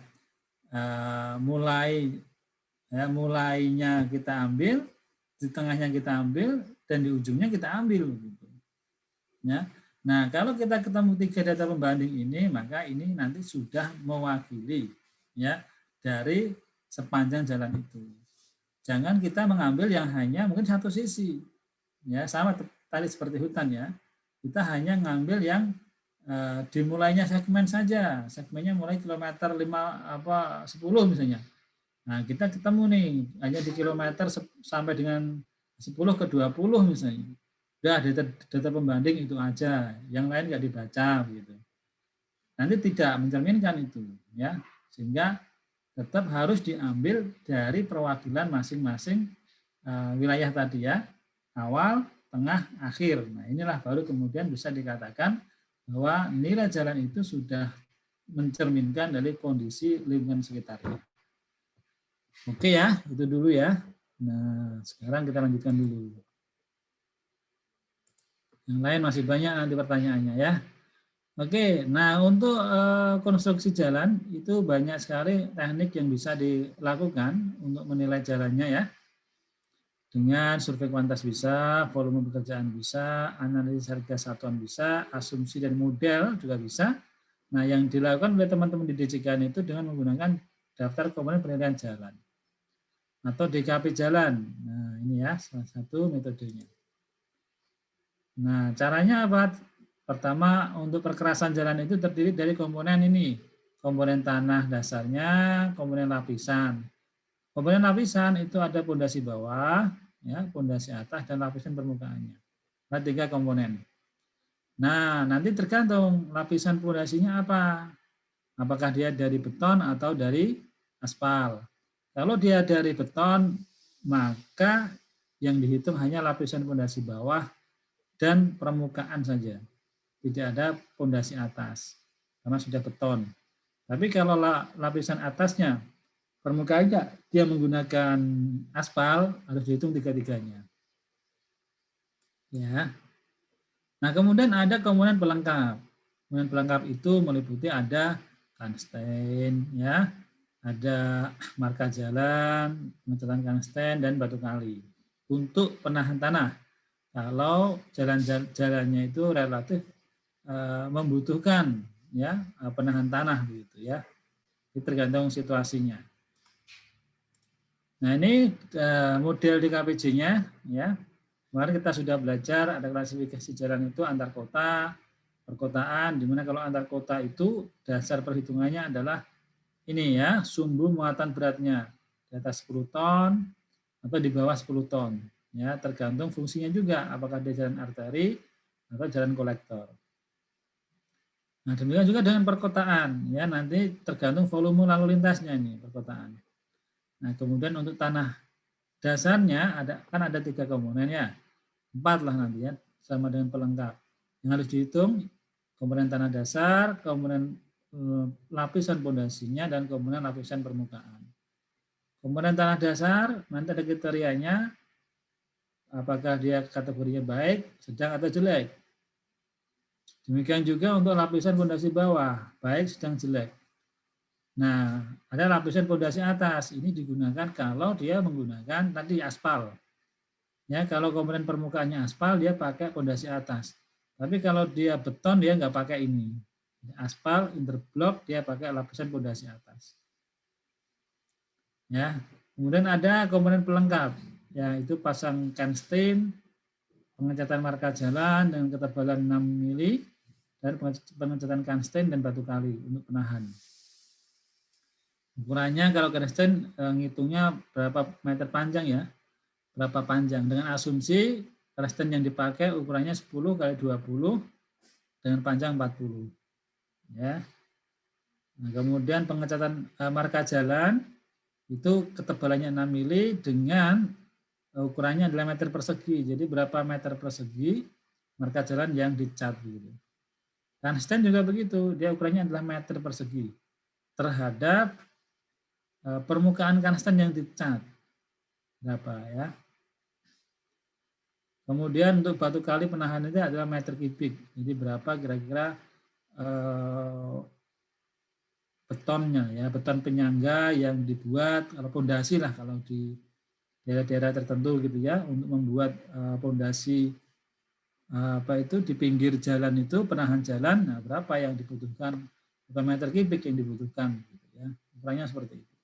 mulainya kita ambil, di tengahnya kita ambil, dan di ujungnya kita ambil. Gitu. Ya. Nah, kalau kita ketemu 3 data pembanding ini, maka ini nanti sudah mewakili ya dari sepanjang jalan itu. Jangan kita mengambil yang hanya mungkin satu sisi. Ya, sama tadi seperti hutan ya. Kita hanya ngambil yang dimulainya segmen saja. Segmennya mulai kilometer 10 misalnya. Nah, kita ketemu nih hanya di kilometer sampai dengan 10 ke 20 misalnya. Udah data pembanding itu aja, yang lain nggak dibaca gitu. Nanti tidak mencerminkan itu ya, sehingga tetap harus diambil dari perwakilan masing-masing wilayah tadi ya, awal, tengah, akhir. Nah, inilah baru kemudian bisa dikatakan bahwa nilai jalan itu sudah mencerminkan dari kondisi lingkungan sekitarnya. Oke ya, itu dulu ya. Nah, sekarang kita lanjutkan dulu. Yang lain masih banyak nanti pertanyaannya ya. Oke, nah untuk konstruksi jalan itu banyak sekali teknik yang bisa dilakukan untuk menilai jalannya ya. Dengan survei kuantitas bisa, volume pekerjaan bisa, analisis harga satuan bisa, asumsi dan model juga bisa. Nah, yang dilakukan oleh teman-teman di DJKN itu dengan menggunakan daftar komponen penilaian jalan atau DKP jalan. Nah, ini ya salah satu metodenya. Nah, caranya apa? Pertama, untuk perkerasan jalan itu terdiri dari komponen ini. Komponen tanah dasarnya, komponen lapisan. Komponen lapisan itu ada pondasi bawah, ya, pondasi atas, dan lapisan permukaannya. Ada 3 komponen. Nah, nanti tergantung lapisan pondasinya apa. Apakah dia dari beton atau dari aspal. Kalau dia dari beton, maka yang dihitung hanya lapisan pondasi bawah dan permukaan saja. Tidak ada pondasi atas, karena sudah beton. Tapi kalau lapisan atasnya, permukaannya dia menggunakan aspal, harus dihitung 3-3-nya. Ya. Nah, kemudian ada komponen pelengkap. Komponen pelengkap itu meliputi ada kansten, ya, ada marka jalan, pengecatan kansten, dan batu kali untuk penahan tanah. Kalau jalannya itu relatif membutuhkan, ya, penahan tanah gitu ya. Itu tergantung situasinya. Nah, ini model DKPJ-nya, ya. Kemarin kita sudah belajar ada klasifikasi jalan itu antar kota, perkotaan, di mana kalau antar kota itu dasar perhitungannya adalah ini ya, sumbu muatan beratnya di atas 10 ton atau di bawah 10 ton. Ya, tergantung fungsinya juga, apakah dia jalan arteri atau jalan kolektor. Nah, demikian juga dengan perkotaan, ya, nanti tergantung volume lalu lintasnya ini perkotaan. Nah, kemudian untuk tanah dasarnya kan ada 3 komponen ya, 4 lah nanti ya, sama dengan pelengkap. Yang harus dihitung komponen tanah dasar, komponen lapisan pondasinya, dan komponen lapisan permukaan. Komponen tanah dasar nanti ada kriterianya, apakah dia kategorinya baik, sedang, atau jelek. Demikian juga untuk lapisan pondasi bawah, baik, sedang, jelek. Nah, ada lapisan pondasi atas, ini digunakan kalau dia menggunakan tadi aspal. Ya, kalau komponen permukaannya aspal, dia pakai pondasi atas. Tapi kalau dia beton, dia nggak pakai ini. Aspal, interblok, dia pakai lapisan pondasi atas. Ya, kemudian ada komponen pelengkap, yaitu pasang kansten, pengecatan marka jalan dengan ketebalan 6 mili, dan pengecatan kansten dan batu kali untuk penahan. Ukurannya kalau kansten ngitungnya berapa meter panjang ya, berapa panjang, dengan asumsi kansten yang dipakai ukurannya 10 kali 20 dengan panjang 40. Ya. Nah, kemudian pengecatan marka jalan itu ketebalannya 6 mili dengan ukurannya adalah meter persegi. Jadi berapa meter persegi marka jalan yang dicat gitu. Kansten juga begitu, dia ukurannya adalah meter persegi terhadap permukaan kansten yang dicat. Berapa ya? Kemudian untuk batu kali penahan itu adalah meter kubik. Jadi berapa kira-kira betonnya ya, beton penyangga yang dibuat, kalau pondasi lah kalau di daerah-daerah tertentu gitu ya, untuk membuat pondasi di pinggir jalan itu, penahan jalan, nah berapa yang dibutuhkan, berapa meter kubik yang dibutuhkan gitu ya. Ukurannya seperti itu.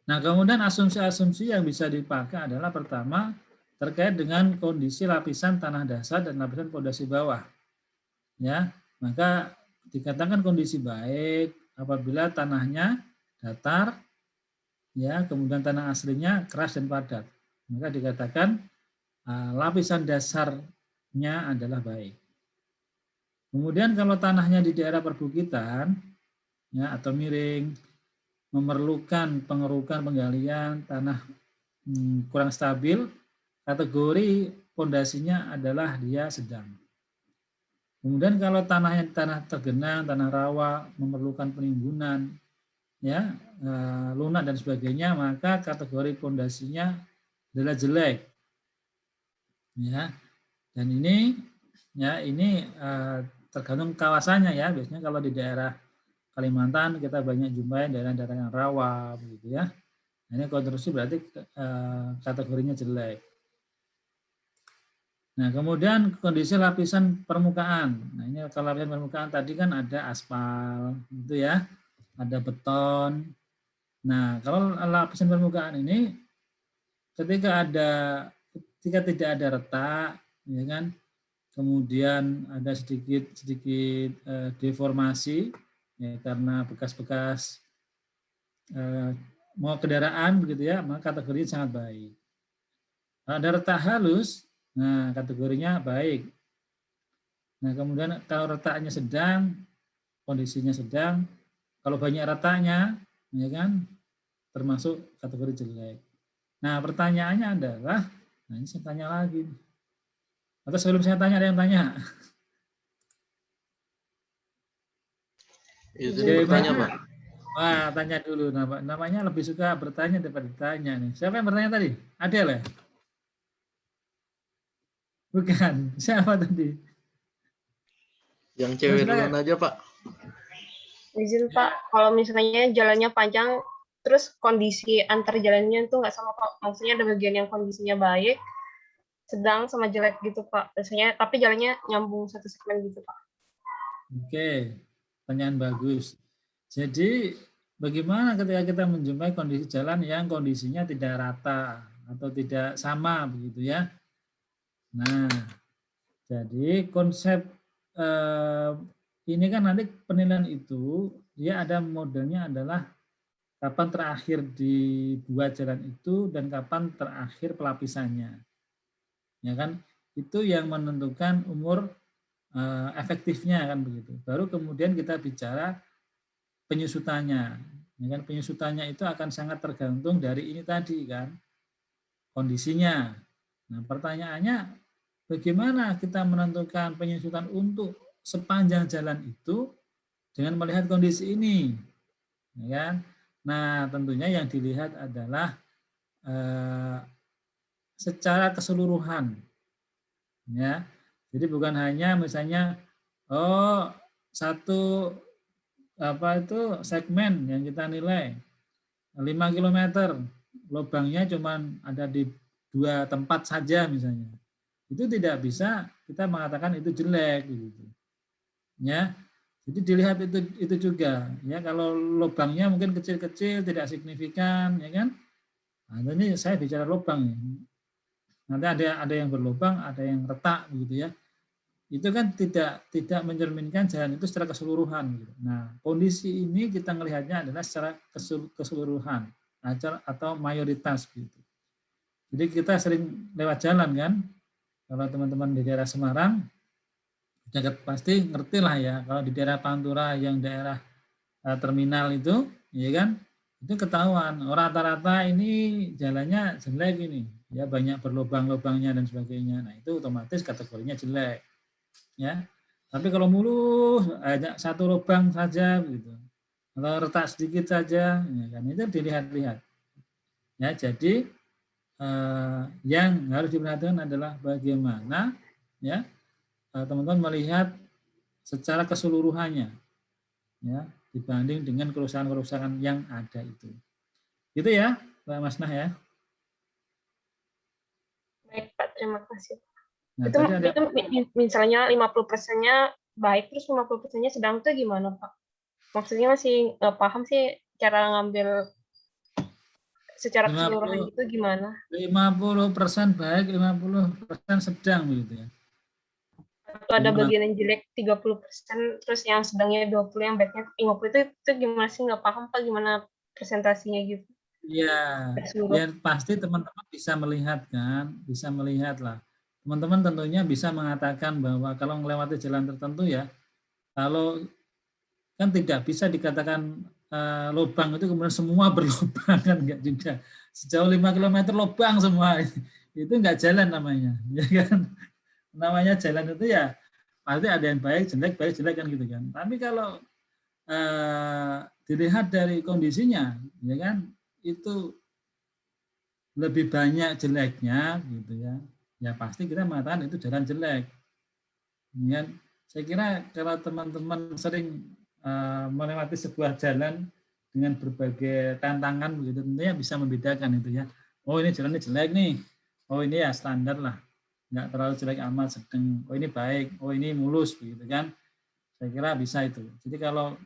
Nah, kemudian asumsi-asumsi yang bisa dipakai adalah pertama terkait dengan kondisi lapisan tanah dasar dan lapisan pondasi bawah. Ya, maka dikatakan kondisi baik apabila tanahnya datar, ya, kemudian tanah aslinya keras dan padat. Maka dikatakan lapisan dasarnya adalah baik. Kemudian kalau tanahnya di daerah perbukitan, ya, atau miring, memerlukan pengerukan penggalian tanah kurang stabil, kategori pondasinya adalah dia sedang. Kemudian kalau tanahnya tanah tergenang, tanah rawa, memerlukan penimbunan, ya, lunak dan sebagainya, maka kategori pondasinya adalah jelek. Ya, dan ini ya ini tergantung kawasannya ya. Biasanya kalau di daerah Kalimantan kita banyak jumpai daerah-daerah yang rawa begitu ya. Nah, ini konstruksi berarti kategorinya jelek. Nah, kemudian kondisi lapisan permukaan. Nah, ini kalau lapisan permukaan tadi kan ada aspal gitu ya. ada beton. Nah, kalau lapisan permukaan ini ketika tidak ada retak, ya kan, kemudian ada sedikit deformasi ya, karena bekas-bekas mau kendaraan begitu ya, maka kategorinya sangat baik. Kalau ada retak halus, nah kategorinya baik. Nah, kemudian kalau retaknya sedang, kondisinya sedang, kalau banyak retaknya, ya kan, termasuk kategori jelek. Nah, pertanyaannya adalah, nah ini saya tanya lagi. Atau sebelum saya tanya, ada yang tanya? Izin bertanya, Pak. Wah, tanya dulu. Namanya lebih suka bertanya daripada ditanya nih. Siapa yang bertanya tadi? Adel ya? Bukan. Siapa tadi? Yang cewek duluan aja, Pak. Izin Pak, kalau misalnya jalannya panjang, terus kondisi antar jalannya itu nggak sama Pak. Maksudnya ada bagian yang kondisinya baik, sedang sama jelek gitu Pak. Biasanya, tapi jalannya nyambung satu segmen gitu Pak. Oke, pertanyaan bagus. Jadi bagaimana ketika kita menjumpai kondisi jalan yang kondisinya tidak rata atau tidak sama begitu ya? Nah, jadi konsep ini kan nanti penilaian itu dia ada modelnya adalah kapan terakhir dibuat jalan itu dan kapan terakhir pelapisannya. Ya kan? Itu yang menentukan umur efektifnya kan begitu. Baru kemudian kita bicara penyusutannya. Ya kan? Penyusutannya itu akan sangat tergantung dari ini tadi kan. Kondisinya. Nah, pertanyaannya bagaimana kita menentukan penyusutan untuk sepanjang jalan itu dengan melihat kondisi ini, ya kan? Nah, tentunya yang dilihat adalah secara keseluruhan, ya. Jadi bukan hanya misalnya satu segmen yang kita nilai 5 km, lubangnya cuma ada di 2 tempat saja misalnya. Itu tidak bisa kita mengatakan itu jelek gitu. Ya. Jadi dilihat itu juga ya, kalau lubangnya mungkin kecil-kecil tidak signifikan ya kan. Nah, ini saya bicara lubang ya. Nanti ada yang berlubang, ada yang retak gitu ya. Itu kan tidak mencerminkan jalan itu secara keseluruhan gitu. Nah, kondisi ini kita melihatnya adalah secara keseluruhan atau mayoritas gitu. Jadi kita sering lewat jalan kan. Kalau teman-teman di daerah Semarang, pasti ngerti lah ya. Kalau di daerah Pantura yang daerah terminal itu, ya kan, itu ketahuan. Rata-rata ini jalannya jelek ini, ya banyak berlubang-lubangnya dan sebagainya. Nah itu otomatis kategorinya jelek, ya. Tapi kalau mulus, ada satu lubang saja, gitu, atau retak sedikit saja, ya kan, itu dilihat-lihat. Ya, jadi yang harus diperhatikan adalah bagaimana ya teman-teman melihat secara keseluruhannya ya dibanding dengan kerusakan-kerusakan yang ada itu. Gitu ya, Pak Masnah ya. Baik Pak, terima kasih. Nah, itu ada, misalnya 50%-nya baik terus 50%-nya sedang itu gimana Pak? Maksudnya masih nggak paham sih cara ngambil secara keseluruhan itu gimana? 50% baik, 50% sedang begitu ya. Atau ada bagian yang jelek 30%, terus yang sedangnya 20, yang baiknya 50, itu gimana sih, nggak paham Pak gimana presentasinya gitu? Iya, ya pasti teman-teman bisa melihat kan, bisa melihat lah. Teman-teman tentunya bisa mengatakan bahwa kalau melewati jalan tertentu ya, kalau kan tidak bisa dikatakan lubang itu kemudian semua berlubang kan, enggak juga. Sejauh 5 km lubang semua itu enggak jalan namanya, ya kan? Namanya jalan itu ya pasti ada yang baik jelek kan gitu kan. Tapi kalau dilihat dari kondisinya, ya kan, itu lebih banyak jeleknya gitu ya. Ya pasti kita mengatakan itu jalan jelek. Ya, saya kira kalau teman-teman sering melewati sebuah jalan dengan berbagai tantangan begitu, tentunya bisa membedakan itu ya. Oh ini jalannya jelek nih. Oh ini ya standar lah. Enggak terlalu jelek amat, sedang. Oh ini baik. Oh ini mulus begitu kan. Saya kira bisa itu. Jadi kalau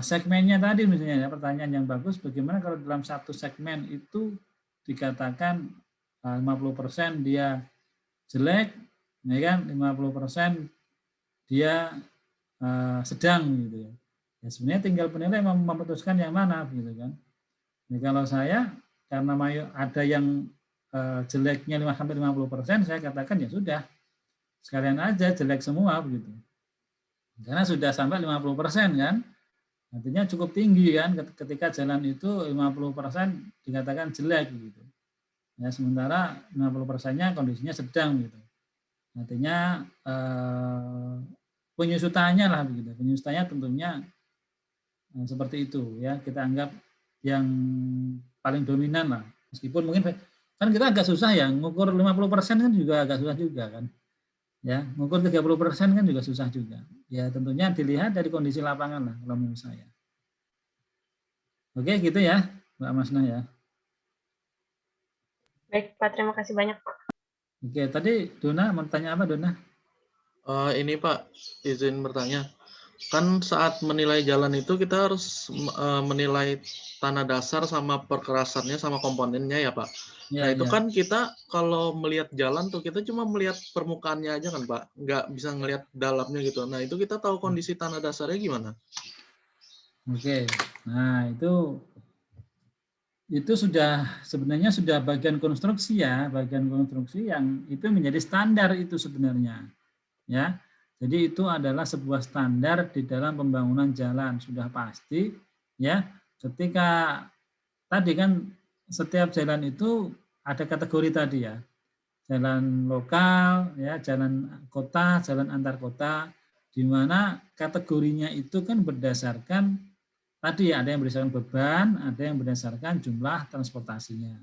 segmennya tadi misalnya ya, pertanyaan yang bagus, bagaimana kalau dalam satu segmen itu dikatakan 50% dia jelek, ya kan, 50% dia sedang gitu ya. Ya sebenarnya tinggal penilai memutuskan yang mana gitu kan. Nah, kalau saya karena ada yang jeleknya 5-50%, saya katakan ya sudah sekalian aja jelek semua begitu. Karena sudah sampai 50% kan. Artinya cukup tinggi kan ketika jalan itu 50% dikatakan jelek gitu. Ya sementara 50%-nya kondisinya sedang gitu. Artinya penyusutannya lah begitu. Penyusutannya tentunya seperti itu ya, kita anggap yang paling dominan lah. Meskipun mungkin kan kita agak susah ya, ngukur 50% kan juga agak susah juga kan. Ya, ngukur 30% kan juga susah juga. Ya tentunya dilihat dari kondisi lapangan lah kalau menurut saya. Oke gitu ya Mbak Masnah ya. Baik Pak, terima kasih banyak Pak. Oke, tadi Dona mau tanya apa Dona? Ini Pak, izin bertanya. Kan saat menilai jalan itu kita harus menilai tanah dasar sama perkerasannya sama komponennya ya Pak. Ya, Nah itu ya. kan kita kalau melihat jalan tuh kita cuma melihat permukaannya aja kan Pak, nggak bisa ngelihat dalamnya gitu. Nah itu kita tahu kondisi tanah dasarnya gimana? Oke, nah itu sudah sebenarnya sudah bagian konstruksi ya, bagian konstruksi yang itu menjadi standar itu sebenarnya. Ya. Jadi itu adalah sebuah standar di dalam pembangunan jalan, sudah pasti ya. Ketika tadi kan setiap jalan itu ada kategori tadi ya. Jalan lokal ya, jalan kota, jalan antar kota, di mana kategorinya itu kan berdasarkan tadi ada yang berdasarkan beban, ada yang berdasarkan jumlah transportasinya.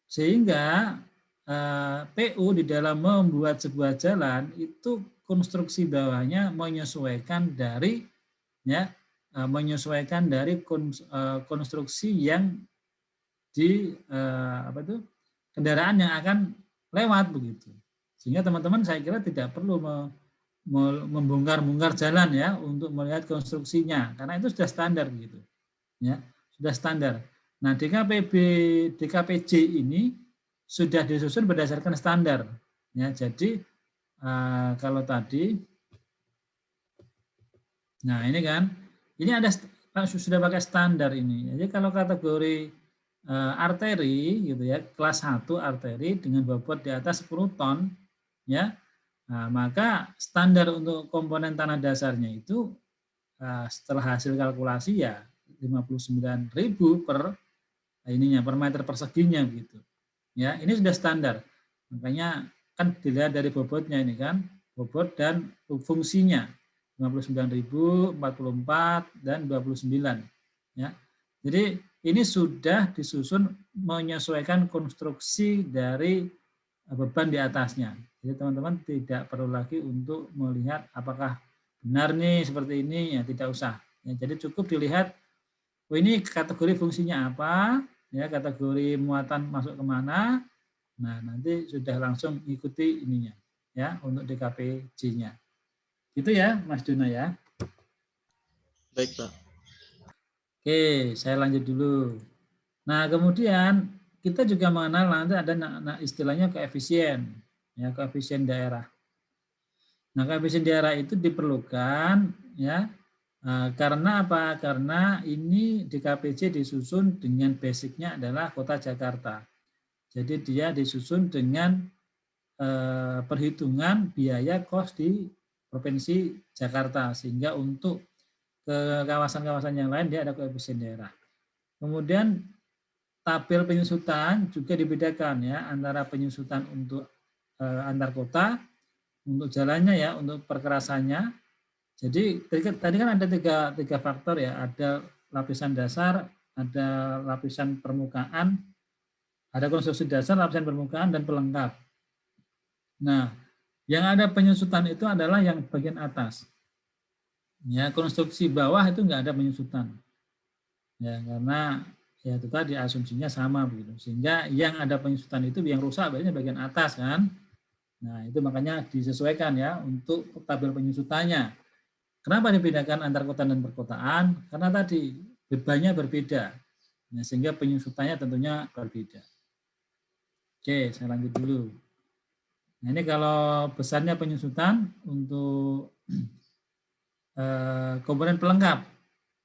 Sehingga PU di dalam membuat sebuah jalan itu konstruksi bawahnya menyesuaikan dari ya menyesuaikan dari konstruksi yang di kendaraan yang akan lewat begitu. Sehingga teman-teman saya kira tidak perlu membongkar-bongkar jalan ya untuk melihat konstruksinya karena itu sudah standar gitu. Ya, sudah standar. Nah, DKPJ ini sudah disusun berdasarkan standar. Ya, jadi kalau tadi, nah ini kan, ini ada sudah pakai standar ini. Jadi kalau kategori arteri gitu ya, kelas 1 arteri dengan bobot di atas 10 ton, ya, nah, maka standar untuk komponen tanah dasarnya itu setelah hasil kalkulasi ya 59.000 per meter perseginya gitu. Ya, ini sudah standar. Makanya kan dilihat dari bobotnya ini kan, bobot dan fungsinya 59.000, 44 dan 29 ya. Jadi ini sudah disusun menyesuaikan konstruksi dari beban di atasnya. Jadi teman-teman tidak perlu lagi untuk melihat apakah benar nih seperti ini ya, tidak usah. Ya, jadi cukup dilihat oh ini kategori fungsinya apa, ya kategori muatan masuk kemana. Nah nanti sudah langsung ikuti ininya ya untuk DKPJ-nya. Gitu ya Mas Duna ya. Baik Pak. Oke, saya lanjut dulu. Nah kemudian kita juga mengenal nanti ada istilahnya koefisien, ya koefisien daerah. Nah koefisien daerah itu diperlukan ya karena apa? Karena ini DKPJ disusun dengan basicnya adalah Kota Jakarta. Jadi dia disusun dengan perhitungan biaya kos di Provinsi Jakarta. Sehingga untuk ke kawasan-kawasan yang lain dia ada koefisien daerah. Kemudian tabel penyusutan juga dibedakan ya antara penyusutan untuk antar kota, untuk jalannya ya, untuk perkerasannya. Jadi tadi kan ada tiga faktor ya, ada lapisan dasar, ada lapisan permukaan, ada konstruksi dasar, lapisan permukaan, dan pelengkap. Nah, yang ada penyusutan itu adalah yang bagian atas. Ya, konstruksi bawah itu nggak ada penyusutan. Ya, karena ya itu tadi asumsinya sama begitu. Sehingga yang ada penyusutan itu yang rusak biasanya bagian atas kan. Nah, itu makanya disesuaikan ya untuk tabel penyusutannya. Kenapa dibedakan antar kota dan perkotaan? Karena tadi bebannya berbeda, ya, sehingga penyusutannya tentunya berbeda. Oke, saya lanjut dulu. Nah, ini kalau besarnya penyusutan untuk komponen pelengkap.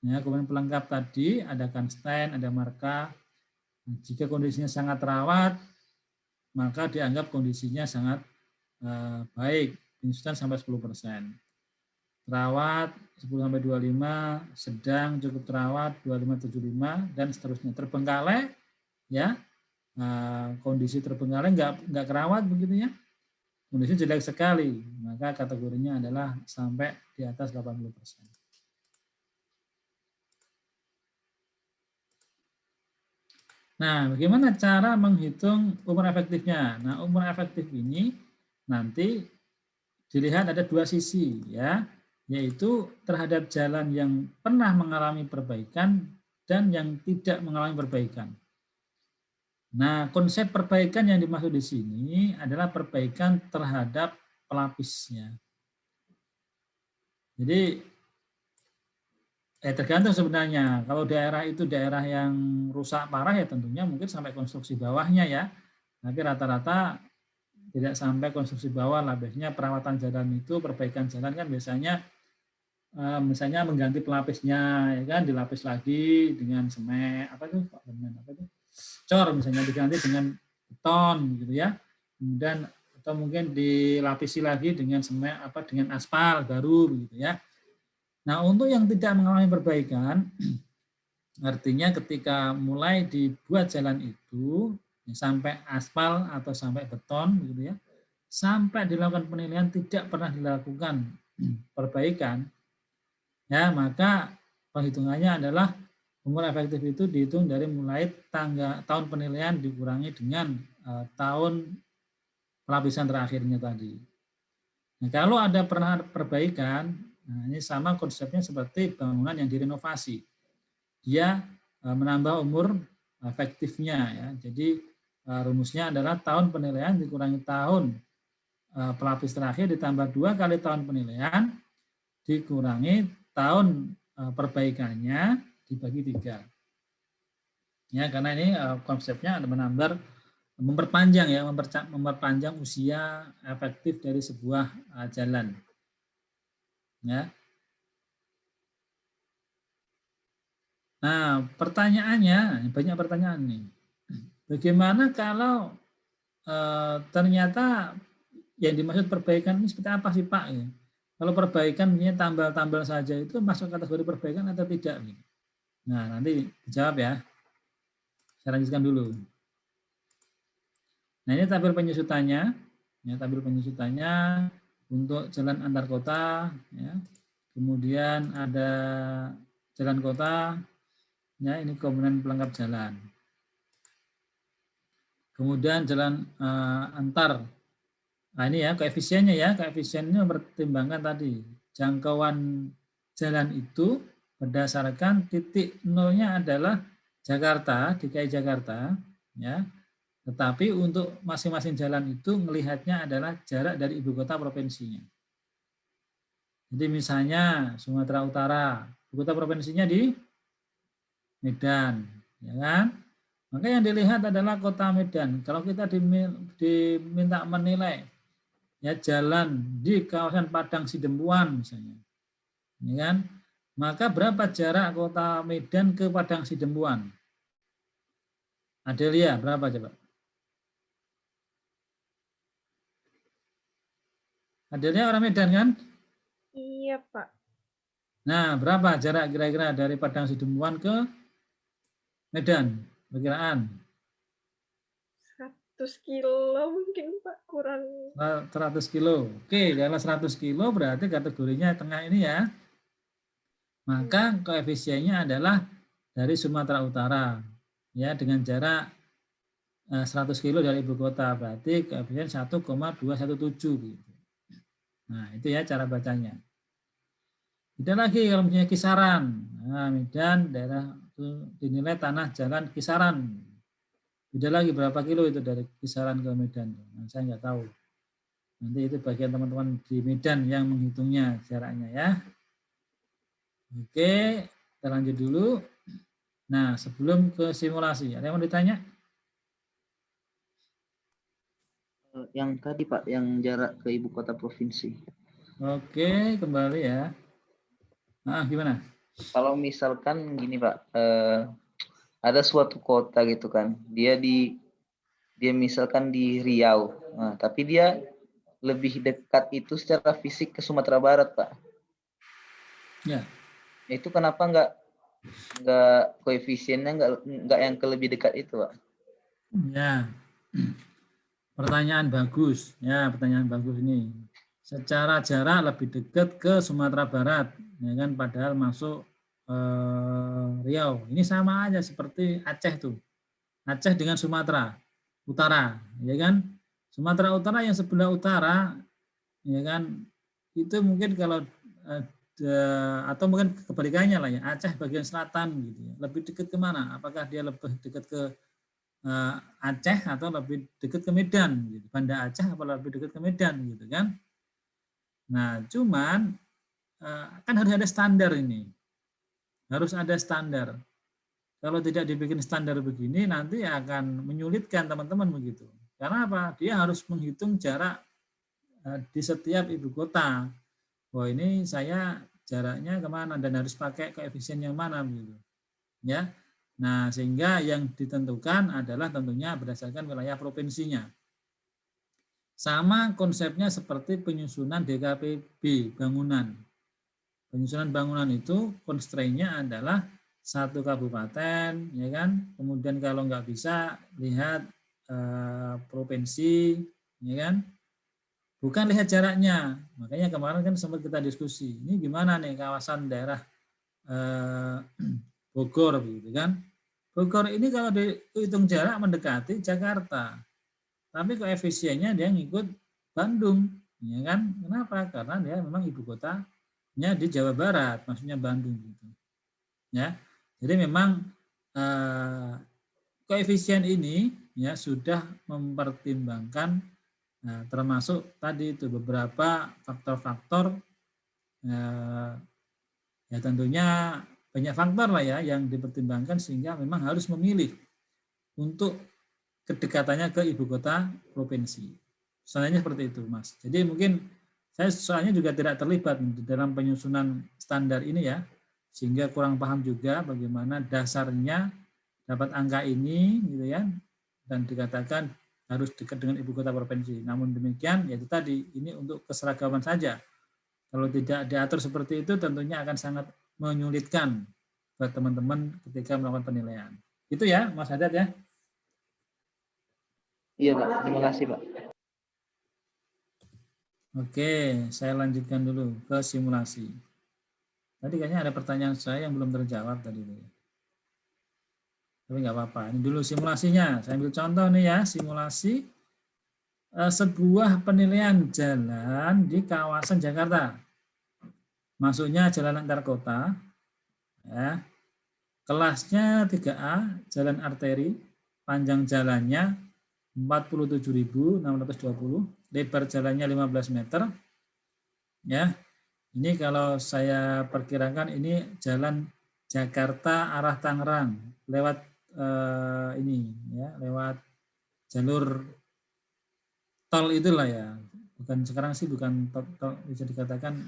Ya, komponen pelengkap tadi ada Kanstein, ada marka. Nah, jika kondisinya sangat terawat, maka dianggap kondisinya sangat baik, penyusutan sampai 10%. Terawat 10-25, sedang cukup terawat 25-75, dan seterusnya. Terbengkalai, ya, kondisi terbengkalai nggak kerawat begitu ya, kondisi jelek sekali, maka kategorinya adalah sampai di atas 80%. Nah, bagaimana cara menghitung umur efektifnya? Nah, umur efektif ini nanti dilihat ada dua sisi, ya, yaitu terhadap jalan yang pernah mengalami perbaikan dan yang tidak mengalami perbaikan. Nah, konsep perbaikan yang dimaksud di sini adalah perbaikan terhadap pelapisnya. Jadi, tergantung sebenarnya. Kalau daerah itu daerah yang rusak parah ya tentunya mungkin sampai konstruksi bawahnya ya. Tapi rata-rata tidak sampai konstruksi bawah lah. Biasanya perawatan jalan itu, perbaikan jalan kan biasanya misalnya mengganti pelapisnya, ya kan, dilapis lagi dengan semen, cor misalnya, diganti dengan beton gitu ya. Kemudian atau mungkin dilapisi lagi dengan semen dengan aspal baru gitu ya. Nah, untuk yang tidak mengalami perbaikan, artinya ketika mulai dibuat jalan itu ya, sampai aspal atau sampai beton gitu ya, sampai dilakukan penilaian tidak pernah dilakukan perbaikan, ya, maka perhitungannya adalah umur efektif itu dihitung dari mulai tahun penilaian dikurangi dengan tahun pelapisan terakhirnya tadi. Nah, kalau ada pernah perbaikan, nah ini sama konsepnya seperti bangunan yang direnovasi. Dia menambah umur efektifnya ya. Jadi rumusnya adalah tahun penilaian dikurangi tahun pelapis terakhir ditambah 2 kali tahun penilaian dikurangi tahun perbaikannya dibagi 3. Ya, karena ini konsepnya memperpanjang ya, memperpanjang usia efektif dari sebuah jalan. Ya. Nah, pertanyaannya, banyak pertanyaan nih. Bagaimana kalau ternyata yang dimaksud perbaikan ini seperti apa sih Pak? Ya? Kalau perbaikan ini tambal-tambal saja itu masuk kategori perbaikan atau tidak? Nah, nanti dijawab ya. Saya lanjutkan dulu. Nah, ini tabel penyusutannya. Ya, tabel penyusutannya untuk jalan antar kota. Ya. Kemudian ada jalan kota. Ya, ini komponen pelengkap jalan. Kemudian jalan antar. Nah, ini ya koefisiennya ya. Koefisiennya mempertimbangkan tadi. Jangkauan jalan itu berdasarkan titik nolnya adalah Jakarta, DKI Jakarta, ya. Tetapi untuk masing-masing jalan itu melihatnya adalah jarak dari ibu kota provinsinya. Jadi misalnya Sumatera Utara, ibu kota provinsinya di Medan, ya kan? Maka yang dilihat adalah kota Medan. Kalau kita diminta menilai ya jalan di kawasan Padang Sidempuan misalnya, ya kan? Maka berapa jarak kota Medan ke Padang Sidempuan? Adelia, berapa coba? Adelia orang Medan kan? Iya, Pak. Nah, berapa jarak kira-kira dari Padang Sidempuan ke Medan? Perkiraan? 100 kilo mungkin, Pak. Kurang. 100 kilo. Oke, kalau 100 kilo berarti kategorinya tengah ini ya. Maka koefisiennya adalah dari Sumatera Utara. Ya, dengan jarak 100 kilo dari ibu kota. Berarti koefisien 1,217. Gitu. Nah, itu ya cara bacanya. Beda lagi kalau punya kisaran. Nah, Medan daerah itu dinilai tanah jalan kisaran. Beda lagi berapa kilo itu dari kisaran ke Medan. Nah, saya nggak tahu. Nanti itu bagian teman-teman di Medan yang menghitungnya jaraknya ya. Oke, kita lanjut dulu. Nah, sebelum ke simulasi, ada yang mau ditanya? Yang tadi Pak, yang jarak ke ibu kota provinsi. Oke, kembali ya. Nah, gimana? Kalau misalkan gini Pak, ada suatu kota gitu kan, dia misalkan di Riau, nah, tapi dia lebih dekat itu secara fisik ke Sumatera Barat Pak. Ya. Itu kenapa nggak koefisiennya nggak yang ke lebih dekat itu Pak? Ya. Pertanyaan bagus. Ya, pertanyaan bagus ini. Secara jarak lebih dekat ke Sumatera Barat, ya kan? Padahal masuk Riau. Ini sama aja seperti Aceh tuh. Aceh dengan Sumatera Utara, ya kan? Sumatera Utara yang sebelah utara, ya kan? Itu mungkin kalau atau mungkin kebalikannya lah ya, Aceh bagian selatan gitu ya. Lebih dekat ke mana? Apakah dia lebih dekat ke Aceh atau lebih dekat ke Medan gitu. Banda Aceh apa lebih dekat ke Medan gitu kan. Nah, cuman kan harus ada standar ini. Harus ada standar. Kalau tidak dibikin standar begini nanti akan menyulitkan teman-teman begitu. Karena apa? Dia harus menghitung jarak di setiap ibu kota. Wah, ini saya jaraknya kemana dan harus pakai koefisien yang mana begitu. Ya. Nah, sehingga yang ditentukan adalah tentunya berdasarkan wilayah provinsinya. Sama konsepnya seperti penyusunan DKPB bangunan. Penyusunan bangunan itu constraint-nya adalah satu kabupaten, ya kan? Kemudian kalau nggak bisa lihat provinsi, ya kan? Bukan lihat jaraknya. Makanya kemarin kan sempat kita diskusi. Ini gimana nih kawasan daerah Bogor, gitu kan? Bogor ini kalau dihitung jarak mendekati Jakarta, tapi koefisiennya dia ngikut Bandung, ya kan? Kenapa? Karena dia memang ibu kotanya di Jawa Barat, maksudnya Bandung gitu. Ya. Jadi memang koefisien ini ya sudah mempertimbangkan termasuk tadi itu beberapa faktor-faktor ya tentunya banyak faktor lah ya yang dipertimbangkan sehingga memang harus memilih untuk kedekatannya ke ibu kota provinsi. Soalnya seperti itu, Mas. Jadi mungkin saya soalnya juga tidak terlibat di dalam penyusunan standar ini ya, sehingga kurang paham juga bagaimana dasarnya dapat angka ini, gitu ya, dan dikatakan harus dekat dengan ibu kota provinsi. Namun demikian, yaitu tadi ini untuk keseragaman saja. Kalau tidak diatur seperti itu, tentunya akan sangat menyulitkan buat teman-teman ketika melakukan penilaian. Itu ya, Mas Haddad ya. Iya Pak, terima kasih Pak. Oke, saya lanjutkan dulu ke simulasi. Tadi kayaknya ada pertanyaan saya yang belum terjawab tadi. Tapi nggak apa-apa. Ini dulu simulasinya. Saya ambil contoh nih ya, simulasi sebuah penilaian jalan di kawasan Jakarta. Masuknya jalan antar kota. Ya. Kelasnya 3A, jalan arteri, panjang jalannya 47.620, lebar jalannya 15 meter. Ya. Ini kalau saya perkirakan ini jalan Jakarta arah Tangerang lewat ini ya, lewat jalur tol itulah ya. Bukan sekarang sih bukan tol, bisa dikatakan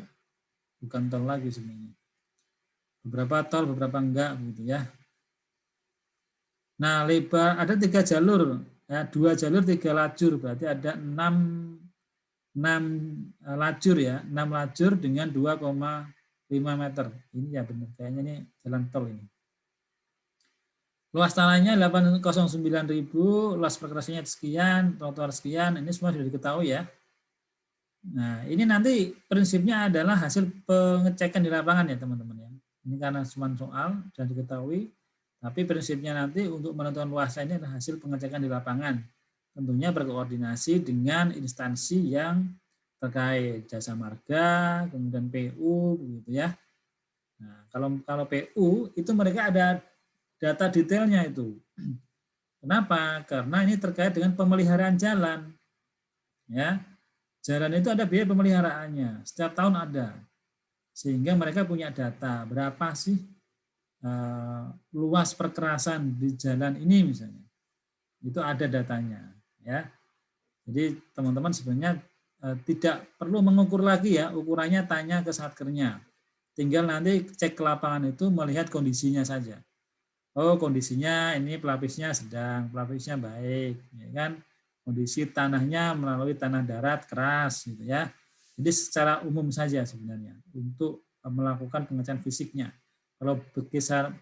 bukan tol lagi sebenarnya. Beberapa tol, beberapa enggak gitu ya. Nah, lebar ada 3 jalur, ya, 2 jalur 3 lajur, berarti ada 6 lajur ya, 6 lajur dengan 2,5 meter. Ini ya benar, kayaknya ini jalan tol ini. Luas tanahnya 809.000, luas perkerasannya sekian, trotoar sekian, ini semua sudah diketahui ya. Nah, ini nanti prinsipnya adalah hasil pengecekan di lapangan ya teman-teman ya. Ini karena cuma soal sudah diketahui, tapi prinsipnya nanti untuk menentukan luasnya ini adalah hasil pengecekan di lapangan. Tentunya berkoordinasi dengan instansi yang terkait, jasa marga, kemudian PU, begitu ya. Nah, kalau PU itu mereka ada data detailnya itu. Kenapa? Karena ini terkait dengan pemeliharaan jalan. Ya, jalan itu ada biaya pemeliharaannya, setiap tahun ada. Sehingga mereka punya data berapa sih luas perkerasan di jalan ini misalnya. Itu ada datanya, ya. Jadi teman-teman sebenarnya tidak perlu mengukur lagi ya, ukurannya tanya ke satkernya. Tinggal nanti cek ke lapangan itu melihat kondisinya saja. Oh, kondisinya ini pelapisnya sedang, pelapisnya baik, ya kan? Kondisi tanahnya melalui tanah darat keras, gitu ya. Jadi secara umum saja sebenarnya untuk melakukan pengecekan fisiknya. Kalau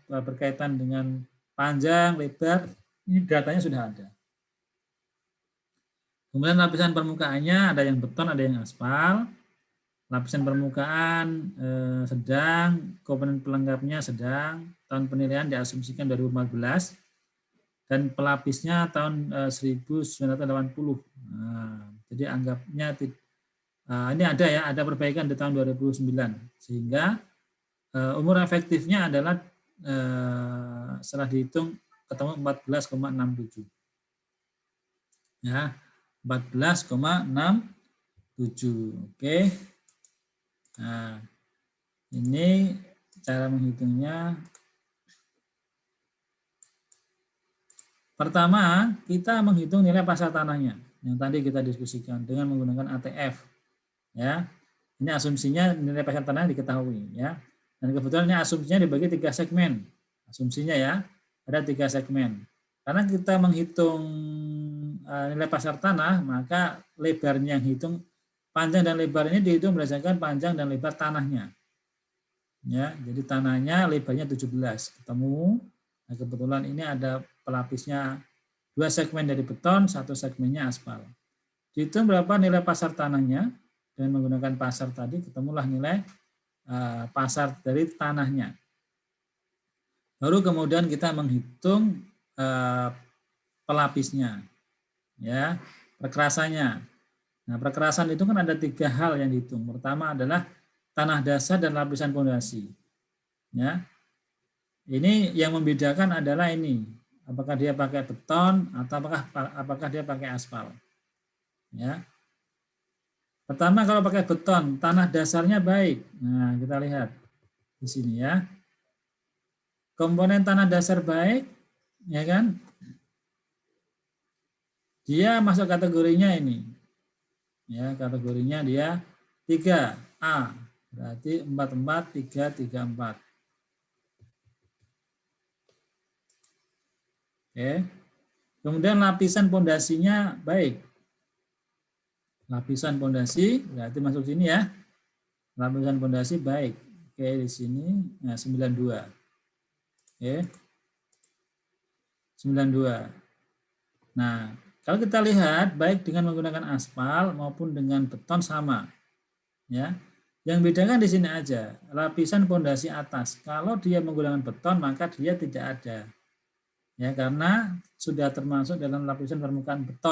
berkaitan dengan panjang, lebar, ini datanya sudah ada. Kemudian lapisan permukaannya ada yang beton, ada yang aspal. Lapisan permukaan sedang, komponen pelengkapnya sedang, tahun penilaian diasumsikan 2014, dan pelapisnya tahun 1980. Nah, jadi anggapnya ini ada perbaikan di tahun 2009, sehingga umur efektifnya adalah setelah dihitung ketemu 14,67. Ya, 14,67. Oke. Nah, ini cara menghitungnya. Pertama, kita menghitung nilai pasar tanahnya yang tadi kita diskusikan dengan menggunakan ATF. Ya, ini asumsinya nilai pasar tanah diketahui, ya. Dan kebetulan ini asumsinya dibagi 3 segmen. Asumsinya ya, ada 3 segmen. Karena kita menghitung nilai pasar tanah, maka lebarnya yang hitung, panjang dan lebar ini dihitung berdasarkan panjang dan lebar tanahnya. Ya, jadi tanahnya lebarnya 17 ketemu. Nah, kebetulan ini ada pelapisnya 2 segmen dari beton, 1 segmennya aspal. Dihitung berapa nilai pasar tanahnya dengan menggunakan pasar tadi, ketemulah nilai pasar dari tanahnya. Baru kemudian kita menghitung pelapisnya, ya, perkerasannya. Nah, perkerasan itu kan ada 3 hal yang dihitung. Pertama adalah tanah dasar dan lapisan fondasi. Ya, ini yang membedakan adalah ini, apakah dia pakai beton atau apakah dia pakai aspal. Ya, pertama kalau pakai beton, tanah dasarnya baik. Nah, kita lihat di sini ya. Komponen tanah dasar baik, ya kan? Dia masuk kategorinya ini. Ya, kategorinya dia 3A, berarti 44, 3, 3, 4. Oke. Kemudian lapisan pondasinya baik. Lapisan pondasi berarti masuk sini ya. Lapisan pondasi baik. Oke, di sini nah 92. Oke. 92. Nah, kalau kita lihat baik dengan menggunakan aspal maupun dengan beton sama. Ya. Yang bedakan di sini aja, lapisan pondasi atas. Kalau dia menggunakan beton maka dia tidak ada. Ya, karena sudah termasuk dalam lapisan permukaan beton.